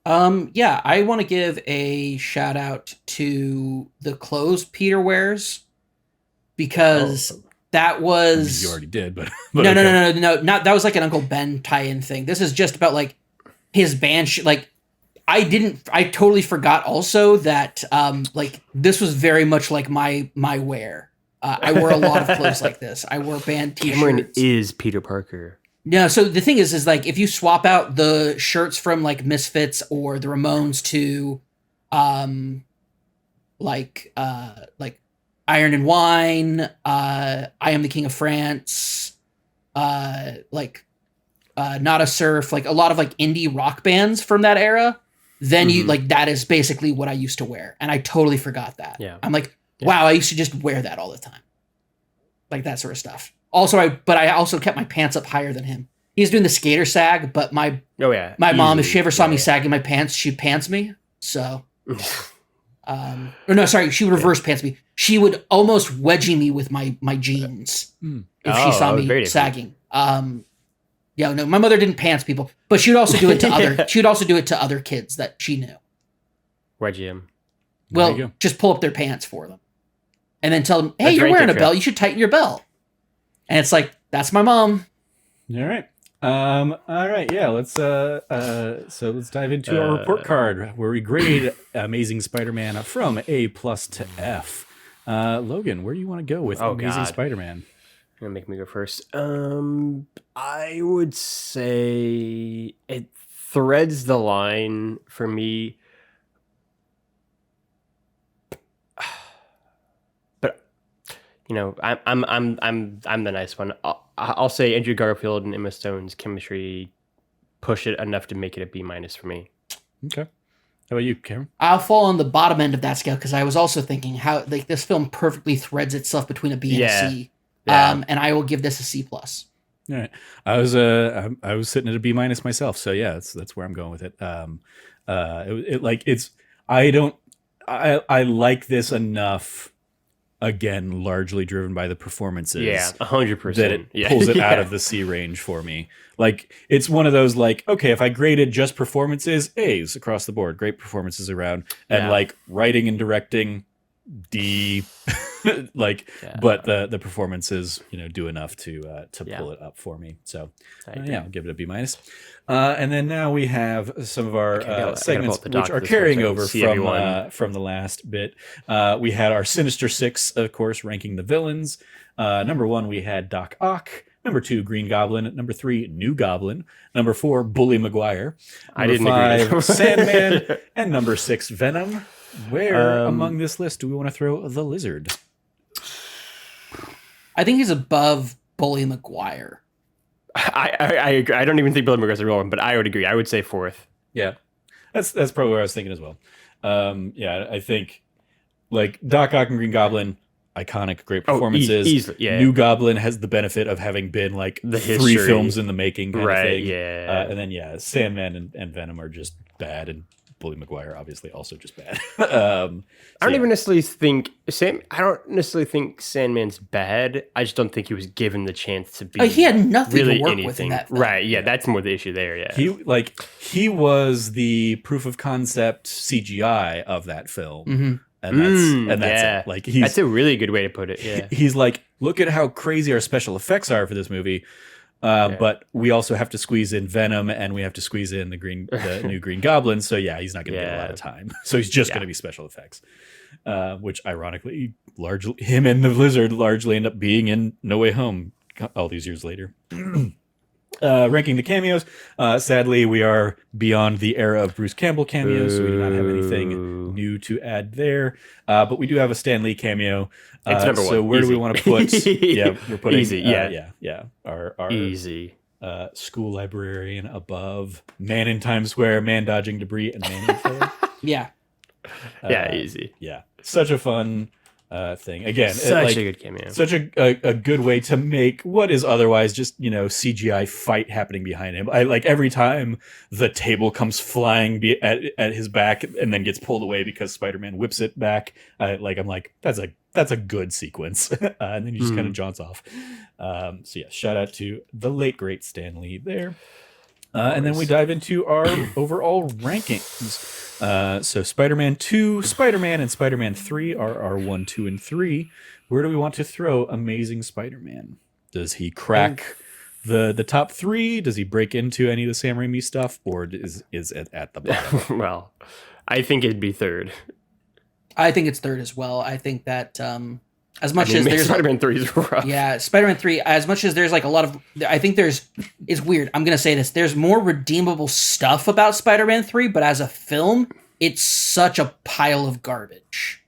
Yeah, I want to give a shout out to the clothes Peter wears, because that was you already did, but no, okay. no, not that was like an Uncle Ben tie-in thing. This is just about like his band. Like I totally forgot also that like this was very much like my wear. I wore a lot of clothes like this. I wore band t-shirts. Cameron is Peter Parker. No, so the thing is like if you swap out the shirts from like Misfits or the Ramones to like Iron and Wine, I Am the King of France, like Not a Surf, like a lot of like indie rock bands from that era, then you like that is basically what I used to wear. And I totally forgot that. Yeah. I'm like, wow, I used to just wear that all the time. Like that sort of stuff. Also, I also kept my pants up higher than him. He's doing the skater sag, but my mom, if she ever saw me sagging my pants, she'd pants me. So, or no, sorry, she would reverse pants me. She would almost wedgie me with my jeans if she saw me sagging. Yeah, no, my mother didn't pants people, but she would also do it to other. She would also do it to other kids that she knew. Wedgie him. Well, just pull up their pants for them, and then tell them, "Hey, you're wearing a belt. You should tighten your belt." And it's like, that's my mom. All right. All right. Yeah. Let's so let's dive into our report card where we grade Amazing Spider-Man from A+ to F. Logan, where do you want to go with Amazing Spider-Man? You're gonna make me go first. I would say it threads the line for me. I'm the nice one. I'll say Andrew Garfield and Emma Stone's chemistry push it enough to make it a B- for me. Okay. How about you, Cameron? I'll fall on the bottom end of that scale because I was also thinking how like this film perfectly threads itself between a B and a C. Yeah. And I will give this a C+. All right. I was sitting at a B- myself, so yeah, that's where I'm going with it. I like this enough. Again, largely driven by the performances. Yeah, 100%. That it pulls it out of the C range for me. Like, it's one of those, like, okay, if I graded just performances, A's across the board. Great performances around. And, like, writing and directing, D. But the performances, do enough to pull it up for me. So, I'll give it a B-. And then now we have some of our segments which are carrying over from the last bit. We had our Sinister Six, of course, ranking the villains. Number 1, we had Doc Ock. Number 2, Green Goblin. Number 3, New Goblin. Number 4, Bully Maguire. I Number didn't agree 5, with that. Sandman. And number 6, Venom. Where among this list do we want to throw the Lizard? I think he's above Bully Maguire. I agree. I don't even think Billy McGuire's a real one, but I would agree. I would say 4th. Yeah, that's probably what I was thinking as well. Yeah, I think like Doc Ock and Green Goblin, iconic, great performances. Easily, yeah. New Goblin has the benefit of having been like The 3 history. films in the making, kind of thing. Yeah. And then Sandman and Venom are just bad, and Bully Maguire obviously also just bad. I don't even necessarily think I don't necessarily think Sandman's bad. I just don't think he was given the chance to be. He had nothing really to work anything. with in that film. Right? Yeah, that's more the issue there. Yeah. He was the proof of concept CGI of that film. Mm-hmm. And that's yeah. it. Like That's a really good way to put it. Yeah. He's like, look at how crazy our special effects are for this movie. But we also have to squeeze in Venom, and we have to squeeze in the new Green Goblin. So yeah, he's not going to get a lot of time. So he's just going to be special effects, which ironically, largely him and the Lizard largely end up being in No Way Home all these years later. Ranking the cameos, sadly, we are beyond the era of Bruce Campbell cameos, so we do not have anything new to add there. But we do have a Stan Lee cameo. It's number 1. So where do we want to put? Yeah, we're putting Easy. yeah. Our Easy. School librarian above Man in Times Square, Man dodging debris, and Man in Fire. Yeah. Yeah, easy. Yeah, such a fun thing. Again, Such a good cameo. Such a good way to make what is otherwise just CGI fight happening behind him. I like every time the table comes flying at his back and then gets pulled away because Spider-Man whips it back. I'm like that's a good sequence, and then he just kind of jaunts off. So yeah, shout out to the late great Stan Lee there. And then we dive into our overall rankings. So Spider-Man 2, Spider-Man, and Spider-Man 3 are our 1, 2, and 3. Where do we want to throw Amazing Spider-Man? Does he crack the top 3? Does he break into any of the Sam Raimi stuff? Or is it at the bottom? Well, I think it'd be 3rd. I think it's 3rd as well. I think that as much as there's Spider-Man 3 is rough. Yeah, Spider-Man 3, as much as there's like a lot of, I think it's weird. I'm going to say this. There's more redeemable stuff about Spider-Man 3, but as a film, it's such a pile of garbage.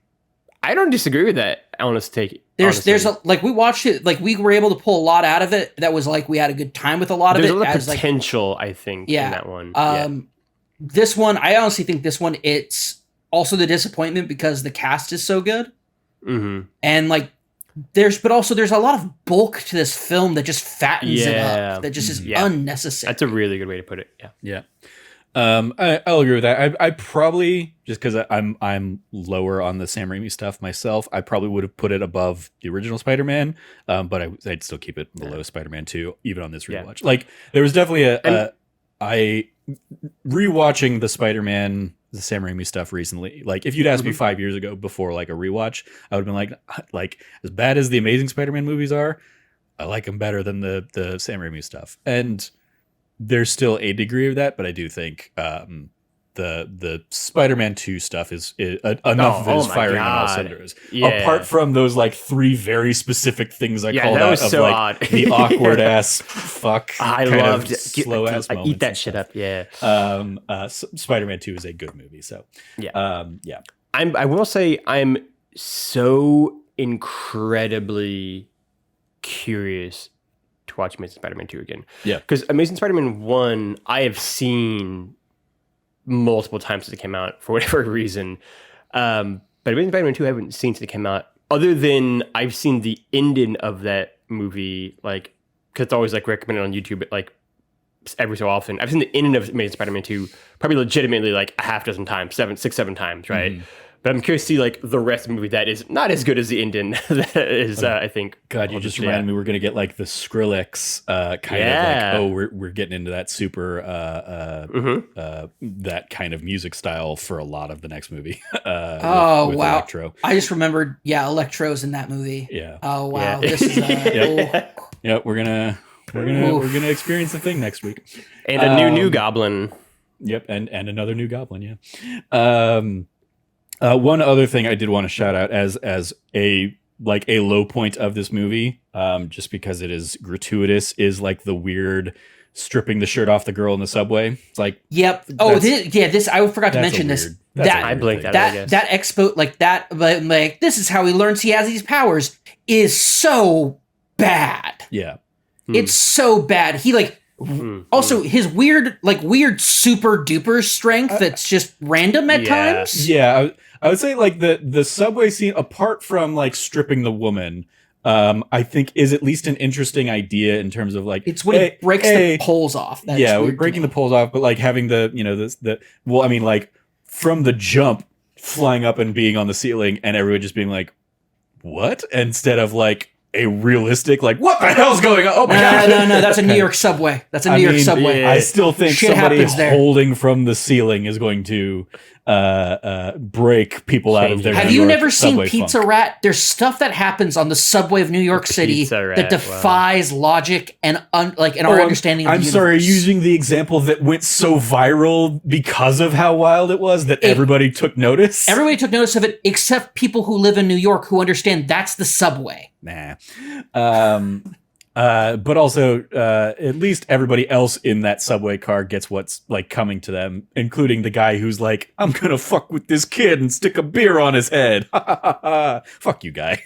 I don't disagree with that. Honestly. There's we watched it, like we were able to pull a lot out of it. That was like, we had a good time with a lot of There's it. a lot of as potential, I think, in that one. This one, I honestly think this one, it's also the disappointment because the cast is so good. Mm-hmm. And like, there's a lot of bulk to this film that just fattens it up. That just is unnecessary. That's a really good way to put it. Yeah. I'll agree with that. I probably, just because I'm lower on the Sam Raimi stuff myself, I probably would have put it above the original Spider-Man, but I'd still keep it below Spider-Man 2, even on this rewatch. Like, there was definitely rewatching the Spider-Man, the Sam Raimi stuff recently. Like, if you'd asked me 5 years ago before like a rewatch, I would have been like as bad as the Amazing Spider-Man movies are, I like them better than the Sam Raimi stuff. And there's still a degree of that, but I do think the Spider-Man 2 stuff is enough of it is firing on all cylinders. Yeah. Apart from those like 3 very specific things I called out of like odd. the awkward ass fuck. I loved slow ass. I eat that shit up. Yeah. Spider-Man 2 is a good movie. So yeah. I will say I'm so incredibly curious to watch Amazing Spider-Man 2 again. Yeah. Because Amazing Spider-Man 1, I have seen multiple times since it came out for whatever reason. But Amazing Spider-Man 2 I haven't seen since it came out, other than I've seen the ending of that movie, like, because it's always like recommended on YouTube, but like every so often. I've seen the ending of Amazing Spider-Man 2 probably legitimately like a half dozen times, 7 times, right? Mm-hmm. But I'm curious to see like the rest of the movie that is not as good as the ending that is, I think. God, you just reminded me we're gonna get like the Skrillex kind of like, we're getting into that super that kind of music style for a lot of the next movie. With wow. Electro. I just remembered, Electro's in that movie. Yeah. Oh wow. Yeah. This is yeah, we're gonna experience the Thing next week. And a new Goblin. Yep, and another new Goblin, yeah. One other thing I did want to shout out as a like a low point of this movie, just because it is gratuitous, is like the weird stripping the shirt off the girl in the subway. It's like, yep. Oh, this I forgot to mention this. I blinked at it, I guess. That expo, like that, like this is how he learns he has these powers, is so bad. Yeah. It's so bad. He like also his weird super duper strength that's just random at times. Yeah, I would say like the subway scene, apart from like stripping the woman, I think is at least an interesting idea in terms of like it's when he breaks the poles off. We're breaking the poles off, but like having like from the jump flying up and being on the ceiling and everyone just being like, what? Instead of like a realistic, like, what the hell's going on? Oh my god! No, that's a New York subway. That's a New York subway. I still think somebody holding from the ceiling is going to break people out of their. Have you never seen Pizza Rat? There's stuff that happens on the subway of New York City that defies logic and our understanding of the universe. I'm sorry, using the example that went so viral because of how wild it was that everybody took notice. Everybody took notice of it except people who live in New York who understand that's the subway. Nah. But also, at least everybody else in that subway car gets what's like coming to them, including the guy who's like, I'm gonna fuck with this kid and stick a beer on his head. Fuck you, guy.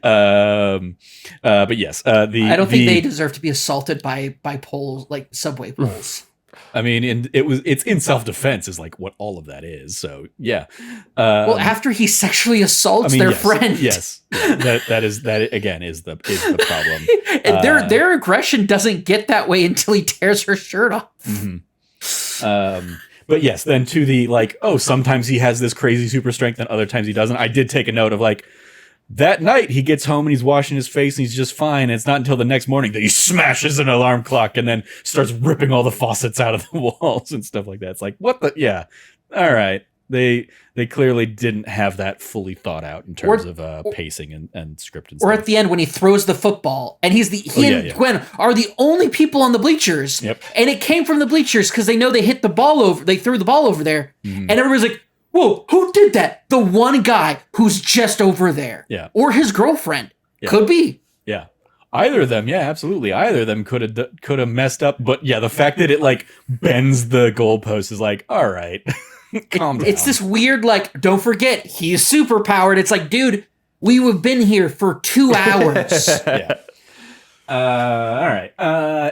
But yes, I don't think they deserve to be assaulted by poles, like subway poles. I mean, it's in self-defense is like what all of that is. So yeah. Well, after he sexually assaults their friend. Yes. That again is the problem. And their aggression doesn't get that way until he tears her shirt off. Mm-hmm. But yes, then to the like, oh, sometimes he has this crazy super strength and other times he doesn't. I did take a note of like, that night he gets home and he's washing his face and he's just fine. And it's not until the next morning that he smashes an alarm clock and then starts ripping all the faucets out of the walls and stuff like that. It's like, what the? Yeah. All right. They clearly didn't have that fully thought out in terms of pacing and script and stuff. Or at the end when he throws the football and he and Gwen are the only people on the bleachers. Yep. And it came from the bleachers because they know they hit the ball over. They threw the ball over there. Mm-hmm. And everybody's like, whoa, who did that? The one guy who's just over there. Yeah. Or his girlfriend. Yeah. Could be. Yeah. Either of them, yeah, absolutely. Either of them could have messed up. But yeah, the fact that it like bends the goalpost is like, all right, calm down. It's this weird, like, don't forget, he's super powered. It's like, dude, we have been here for 2 hours. Yeah. All right.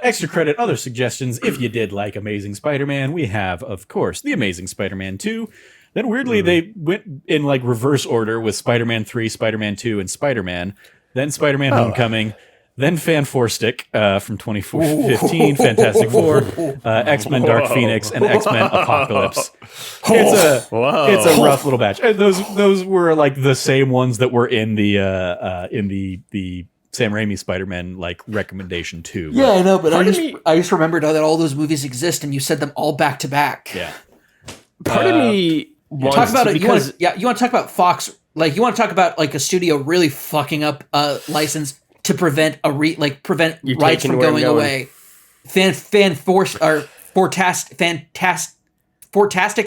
Extra credit, other suggestions. If you did like Amazing Spider-Man, we have, of course, The Amazing Spider-Man 2. Then weirdly, they went in like reverse order with Spider-Man 3, Spider-Man 2, and Spider-Man. Then Spider-Man Homecoming. Then Fan Four Stick from 2015, Fantastic Four, X-Men Dark Phoenix, and X-Men Apocalypse. It's a rough little batch. And those were like the same ones that were in the Sam Raimi Spider-Man like recommendation too. Yeah, I know, but I just remembered that all those movies exist, and you said them all back to back. Yeah. Part of me wants talk about to, it. because You want to talk about Fox? Like, you want to talk about like a studio really fucking up a license to prevent rights from going away. Fantastic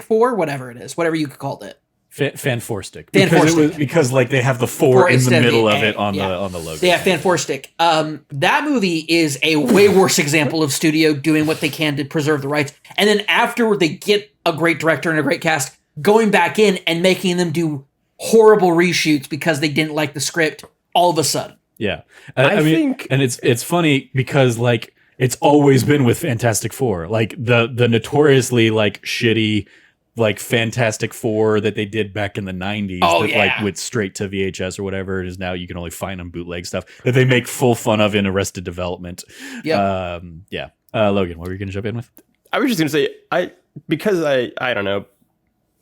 Four, whatever it is, whatever you could it. Fan Four Stick, because like they have the four in the middle of it on the logo. Yeah, Fan Four Stick. That movie is a way worse example of studio doing what they can to preserve the rights, and then afterward they get a great director and a great cast going back in and making them do horrible reshoots because they didn't like the script all of a sudden. Yeah, I mean, and it's funny because like it's always been with Fantastic Four, like the notoriously like shitty like Fantastic Four that they did back in the 90s like went straight to VHS or whatever it is now. You can only find on bootleg stuff that they make full fun of in Arrested Development. Yeah. Logan, what were you going to jump in with? I was just going to say, I don't know,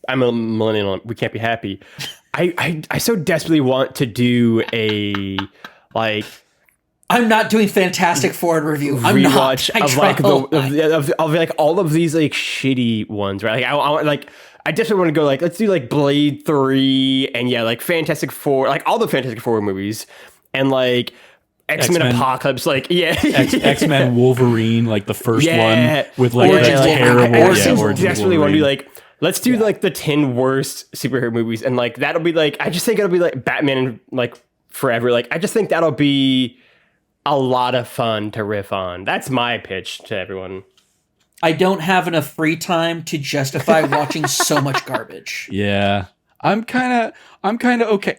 I'm a millennial, we can't be happy. I so desperately want to do a like, I'm not doing Fantastic Four in review. I'm rewatch of like all of these like shitty ones, right? Like I definitely want to go like, let's do like Blade 3 and like Fantastic Four, like all the Fantastic Four movies, and like X-Men Apocalypse, like X-Men Wolverine, like the first one with like Origins, the terrible Origins. Definitely want to do like, let's do like the 10 worst superhero movies, and like that'll be like, I just think it'll be like Batman and like forever. Like, I just think that'll be a lot of fun to riff on. That's my pitch to everyone. I don't have enough free time to justify watching so much garbage. Yeah. I'm kind of okay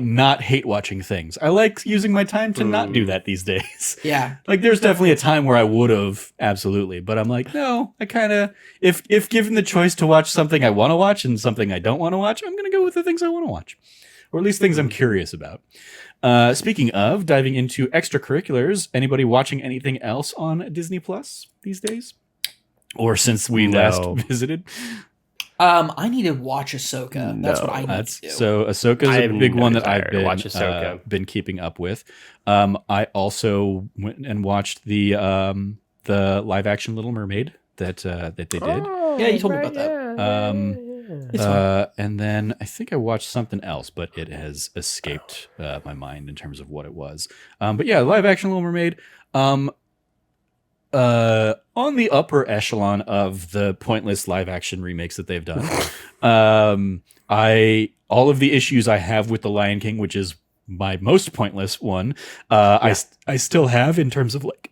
not hate watching things. I like using my time to not do that these days. Yeah. Like there's definitely a time where I would have absolutely, but I'm like, no, I kind of if given the choice to watch something I want to watch and something I don't want to watch, I'm going to go with the things I want to watch. Or at least things I'm curious about. Speaking of diving into extracurriculars, anybody watching anything else on Disney Plus these days? Or since we last visited? I need to watch Ahsoka. That's what I need to do. So Ahsoka's a big one that I've been keeping up with. I also went and watched the live action Little Mermaid that they did. Yeah, you told me about that. And then I think I watched something else, but it has escaped my mind in terms of what it was. But yeah, live action Little Mermaid. On the upper echelon of the pointless live action remakes that they've done. All of the issues I have with The Lion King, which is my most pointless one, I still have in terms of like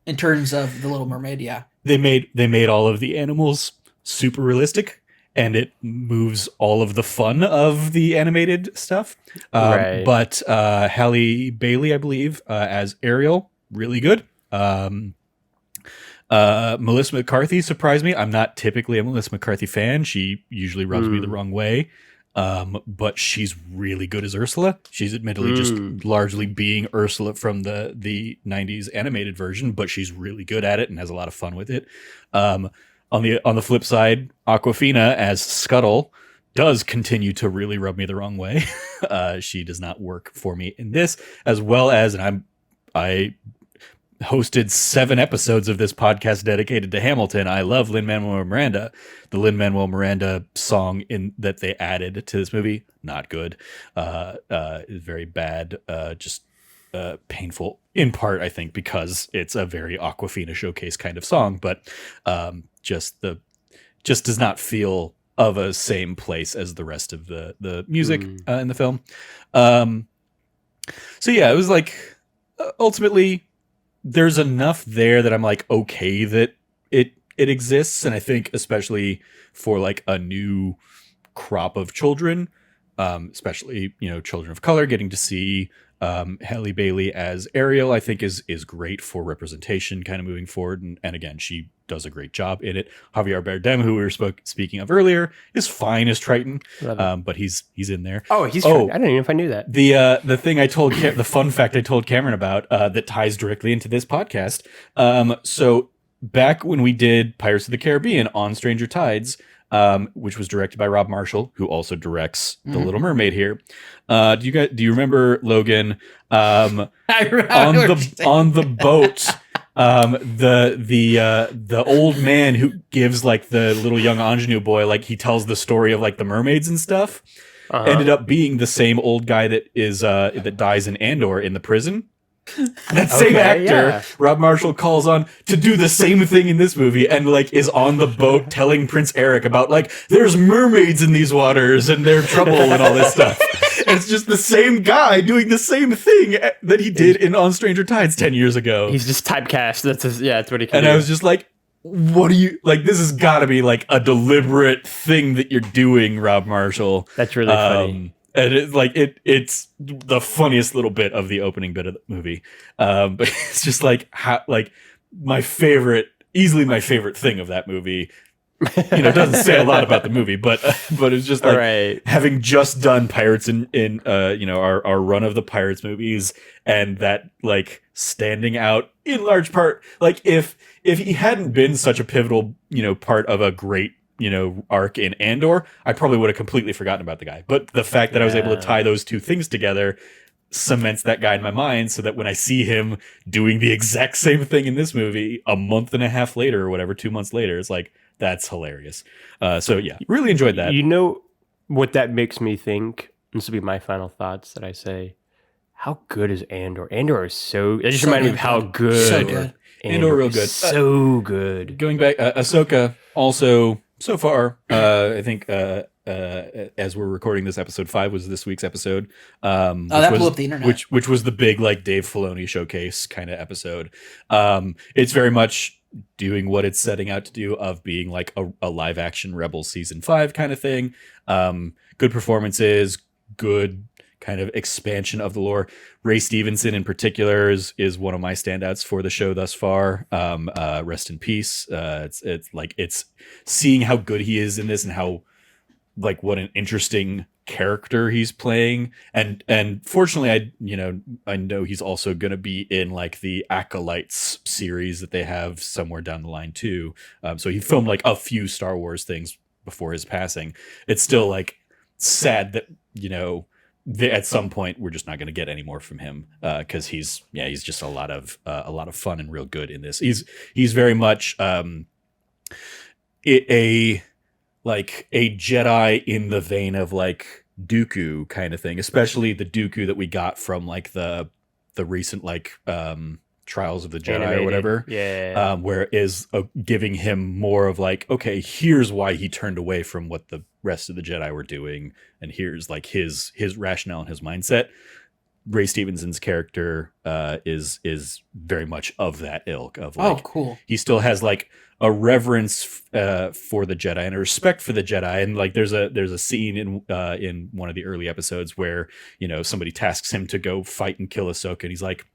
in terms of The Little Mermaid, yeah. They made all of the animals super realistic, and it moves all of the fun of the animated stuff. Right. But Halle Bailey, I believe, as Ariel, really good. Melissa McCarthy surprised me. I'm not typically a Melissa McCarthy fan. She usually rubs me the wrong way. But she's really good as Ursula. She's admittedly just largely being Ursula from the 90s animated version, but she's really good at it and has a lot of fun with it. On the flip side, Awkwafina as Scuttle does continue to really rub me the wrong way. She does not work for me in this, as well as, and I hosted 7 episodes of this podcast dedicated to Hamilton. I love Lin-Manuel Miranda. The Lin-Manuel Miranda song that they added to this movie, not good. Very bad. Just painful in part, I think, because it's a very Awkwafina showcase kind of song, but just does not feel of a same place as the rest of the music in the film. So yeah, it was like ultimately there's enough there that I'm like, okay, that it exists. And I think especially for like a new crop of children, especially, children of color, getting to see Halle Bailey as Ariel, I think is great for representation kind of moving forward. And again, she does a great job in it. Javier Bardem, who we were speaking of earlier, is fine as Triton, but he's in there. Oh, he's Triton. I don't even know if I knew that. The thing I told the fun fact I told Cameron about that ties directly into this podcast. So back when we did Pirates of the Caribbean on Stranger Tides, which was directed by Rob Marshall, who also directs The Little Mermaid here. Do you remember Logan on the boat? The old man who gives like the little young ingenue boy, like he tells the story of like the mermaids and stuff, ended up being the same old guy that dies in Andor in the prison. That same actor, Rob Marshall, calls on to do the same thing in this movie and like is on the boat telling Prince Eric about like there's mermaids in these waters and they're trouble and all this stuff. And it's just the same guy doing the same thing that he did On Stranger Tides 10 years ago. He's just typecast. That's what he can and do. I was just like, what do you like? This has got to be like a deliberate thing that you're doing, Rob Marshall. That's really funny. And it's the funniest little bit of the opening bit of the movie. But it's just like easily my favorite thing of that movie. It doesn't say a lot about the movie, but it's just like having just done Pirates in our run of the Pirates movies, and that like standing out in large part, like if he hadn't been such a pivotal part of a great arc in Andor, I probably would have completely forgotten about the guy. But the fact that I was able to tie those two things together cements that guy in my mind, so that when I see him doing the exact same thing in this movie a month and a half later or whatever, 2 months later, it's like, that's hilarious. So yeah, really enjoyed that. You know what that makes me think? This will be my final thoughts that I say. How good is Andor? Andor is it just reminded me of how good. So good. Andor real good. So good. Going back, Ahsoka also so far, I think as we're recording this, episode 5 was this week's episode. That blew up the internet. Which was the big like Dave Filoni showcase kind of episode. It's very much doing what it's setting out to do, of being like a live action Rebels season 5 kind of thing. Good performances, good kind of expansion of the lore. Ray Stevenson in particular is one of my standouts for the show thus far. Rest in peace. It's seeing how good he is in this, and how like what an interesting character he's playing. And fortunately, I know he's also going to be in like the Acolytes series that they have somewhere down the line too. So he filmed like a few Star Wars things before his passing. It's still like sad that, at some point we're just not going to get any more from him, because he's just a lot of fun and real good in this. He's very much a Jedi in the vein of like Dooku kind of thing, especially the Dooku that we got from like the recent like Trials of the Jedi Animated. or whatever. Yeah. Where it is giving him more of like, okay, here's why he turned away from what the rest of the Jedi were doing, and here's like his rationale and his mindset. Ray Stevenson's character is very much of that ilk of like, cool. he still has like a reverence for the Jedi and a respect for the Jedi. And like there's a scene in one of the early episodes where somebody tasks him to go fight and kill Ahsoka, and he's like,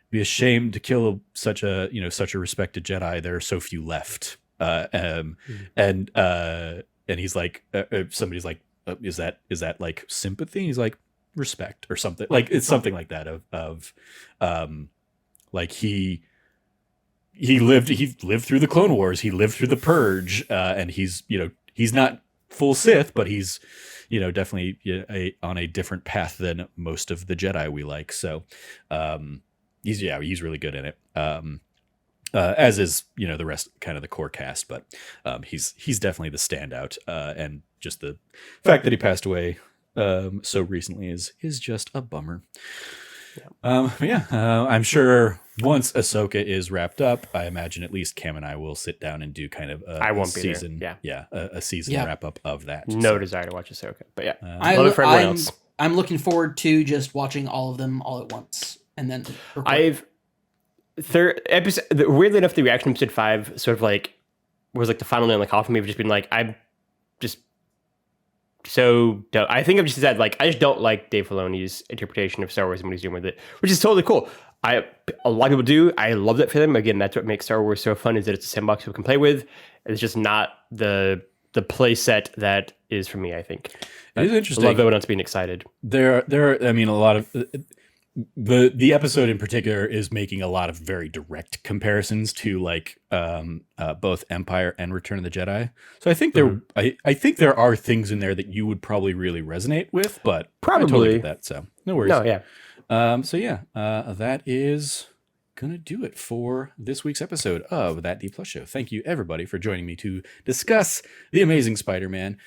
be ashamed to kill such a respected Jedi. There are so few left. And he's like, somebody's like, is that like sympathy? And he's like, respect or something. Like it's something like that of like he lived through the Clone Wars, he lived through the Purge, and he's not full Sith, but he's definitely on a different path than most of the Jedi we like. So he's really good in it. As is the rest, kind of the core cast, but he's definitely the standout, and just the fact that he passed away so recently is just a bummer. I'm sure once Ahsoka is wrapped up, I imagine at least Cam and I will sit down and do kind of a season wrap up of that. No desire to watch Ahsoka, but yeah, love it for everyone else. I'm looking forward to just watching all of them all at once, and then weirdly enough, the reaction to episode 5 sort of like was like the final nail in the coffin. We've just been like, I'm just so don't. I think I've just said like I just don't like Dave Filoni's interpretation of Star Wars and what he's doing with it, which is totally cool. A lot of people do. I love that for them. Again, that's what makes Star Wars so fun, is that it's a sandbox people can play with. It's just not the play set that is for me, I think. It is interesting. I love everyone else being excited. There are, I mean, a lot of the episode in particular is making a lot of very direct comparisons to like both Empire and Return of the Jedi. So I think I think there are things in there that you would probably really resonate with, but probably I totally get that. So no worries. No, yeah. That is gonna do it for this week's episode of That D Plus Show. Thank you everybody for joining me to discuss The Amazing Spider-Man.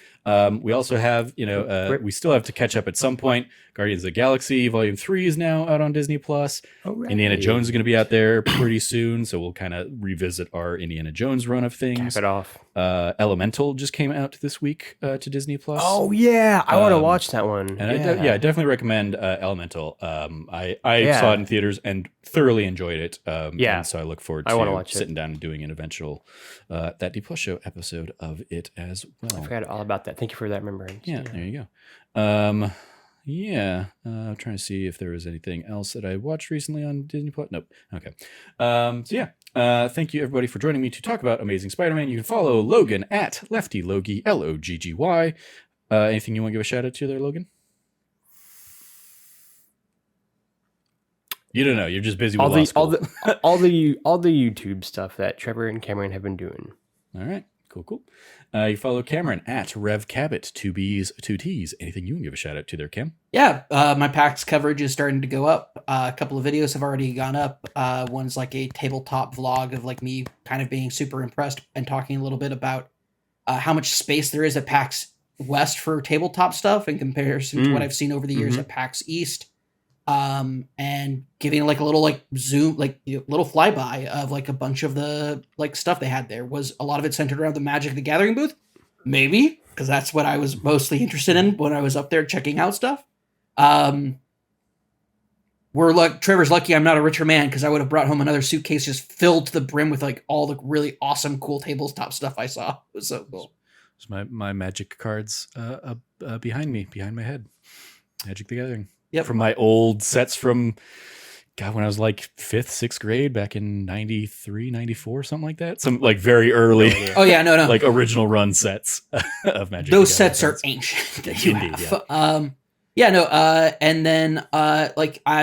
We also have, we still have to catch up at some point. Guardians of the Galaxy Volume 3 is now out on Disney Plus. Right. Indiana Jones is going to be out there pretty soon, so we'll kind of revisit our Indiana Jones run of things. Cap it off. Elemental just came out this week to Disney Plus. Oh yeah, I want to watch that one. And I definitely recommend Elemental. I saw it in theaters and thoroughly enjoyed it. And so I look forward to sitting down and doing an eventual That D Plus Show episode of it as well. I forgot all about that. Thank you for that remembrance. Yeah, there you go. I'm trying to see if there was anything else that I watched recently on Disney Plus. Nope. Okay. Thank you everybody for joining me to talk about Amazing Spider-Man. You can follow Logan at Lefty Logie, Loggy. Anything you want to give a shout out to there, Logan? You don't know. You're just busy with all the YouTube stuff that Trevor and Cameron have been doing. All right. Cool. You follow Cameron at Rev Cabot, 2 B's, 2 T's. Anything you can give a shout out to there, Cam? Yeah, my PAX coverage is starting to go up. A couple of videos have already gone up. One's like a tabletop vlog of like me kind of being super impressed and talking a little bit about how much space there is at PAX West for tabletop stuff in comparison to what I've seen over the years at PAX East. And giving like a little like zoom, like little flyby of like a bunch of the like stuff they had there. Was a lot of it centered around the Magic the Gathering booth? Maybe. because that's what I was mostly interested in when I was up there checking out stuff. Trevor's lucky I'm not a richer man, because I would have brought home another suitcase just filled to the brim with like all the really awesome, cool tabletop stuff I saw. It was so cool. It's my magic cards behind my head. Magic the Gathering. Yep. From my old sets from, God, when I was like 5th, 6th grade back in 93, 94, something like that. Some like very early. Oh yeah, no. Like original run sets of Magic. Those sets are ancient that you Indeed, have. And then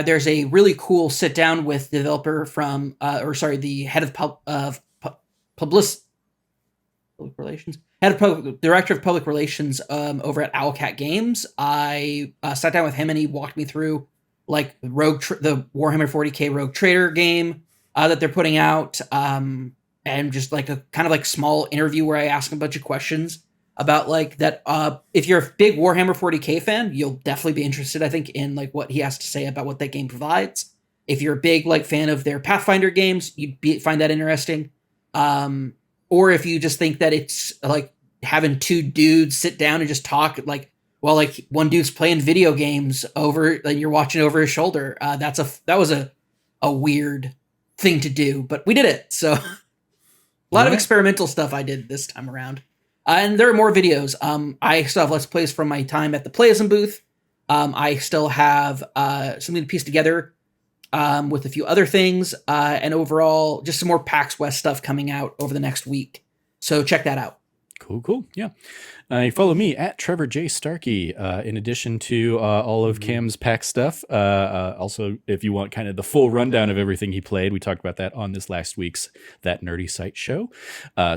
there's a really cool sit down with the developer from the head of public relations, director of public relations over at Owlcat Games. I sat down with him and he walked me through like the Warhammer 40K Rogue Trader game that they're putting out, and just like a kind of like small interview where I asked him a bunch of questions about like that. If you're a big Warhammer 40K fan, you'll definitely be interested, I think, in like what he has to say about what that game provides. If you're a big like fan of their Pathfinder games, you'd find that interesting. Or if you just think that it's like having two dudes sit down and just talk like, well, like one dude's playing video games over, and you're watching over his shoulder. That was a weird thing to do, but we did it. So a lot of experimental stuff I did this time around. And there are more videos. I still have Let's Plays from my time at the Playism booth. I still have something to piece together with a few other things. And overall, just some more PAX West stuff coming out over the next week. So check that out. Cool. Yeah. You follow me at Trevor J. Starkey, in addition to all of Cam's PAX stuff. Also, if you want kind of the full rundown of everything he played, we talked about that on this last week's That Nerdy Site show.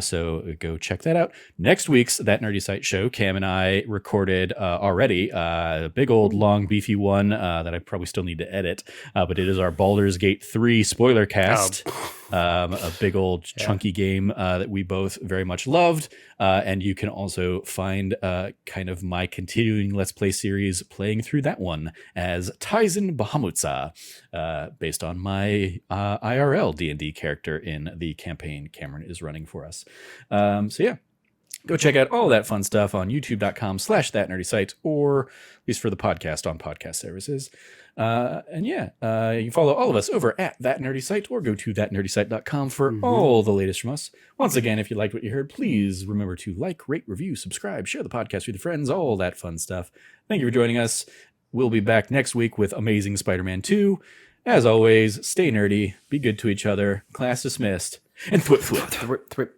So go check that out. Next week's That Nerdy Site show, Cam and I recorded already a big old long beefy one that I probably still need to edit. But it is our Baldur's Gate 3 spoiler cast. A big old chunky game that we both very much loved. And you can also find kind of my continuing Let's Play series playing through that one as Tyson Bahamutsa, based on my IRL D&D character in the campaign Cameron is running for us. Go check out all that fun stuff on youtube.com/thatnerdysite, or at least for the podcast on podcast services. You can follow all of us over at That Nerdy Site, or go to thatnerdysite.com for all the latest from us. Once again, if you liked what you heard, please remember to like, rate, review, subscribe, share the podcast with your friends, all that fun stuff. Thank you for joining us. We'll be back next week with Amazing Spider-Man 2. As always, stay nerdy, be good to each other, class dismissed, and thwip thwip.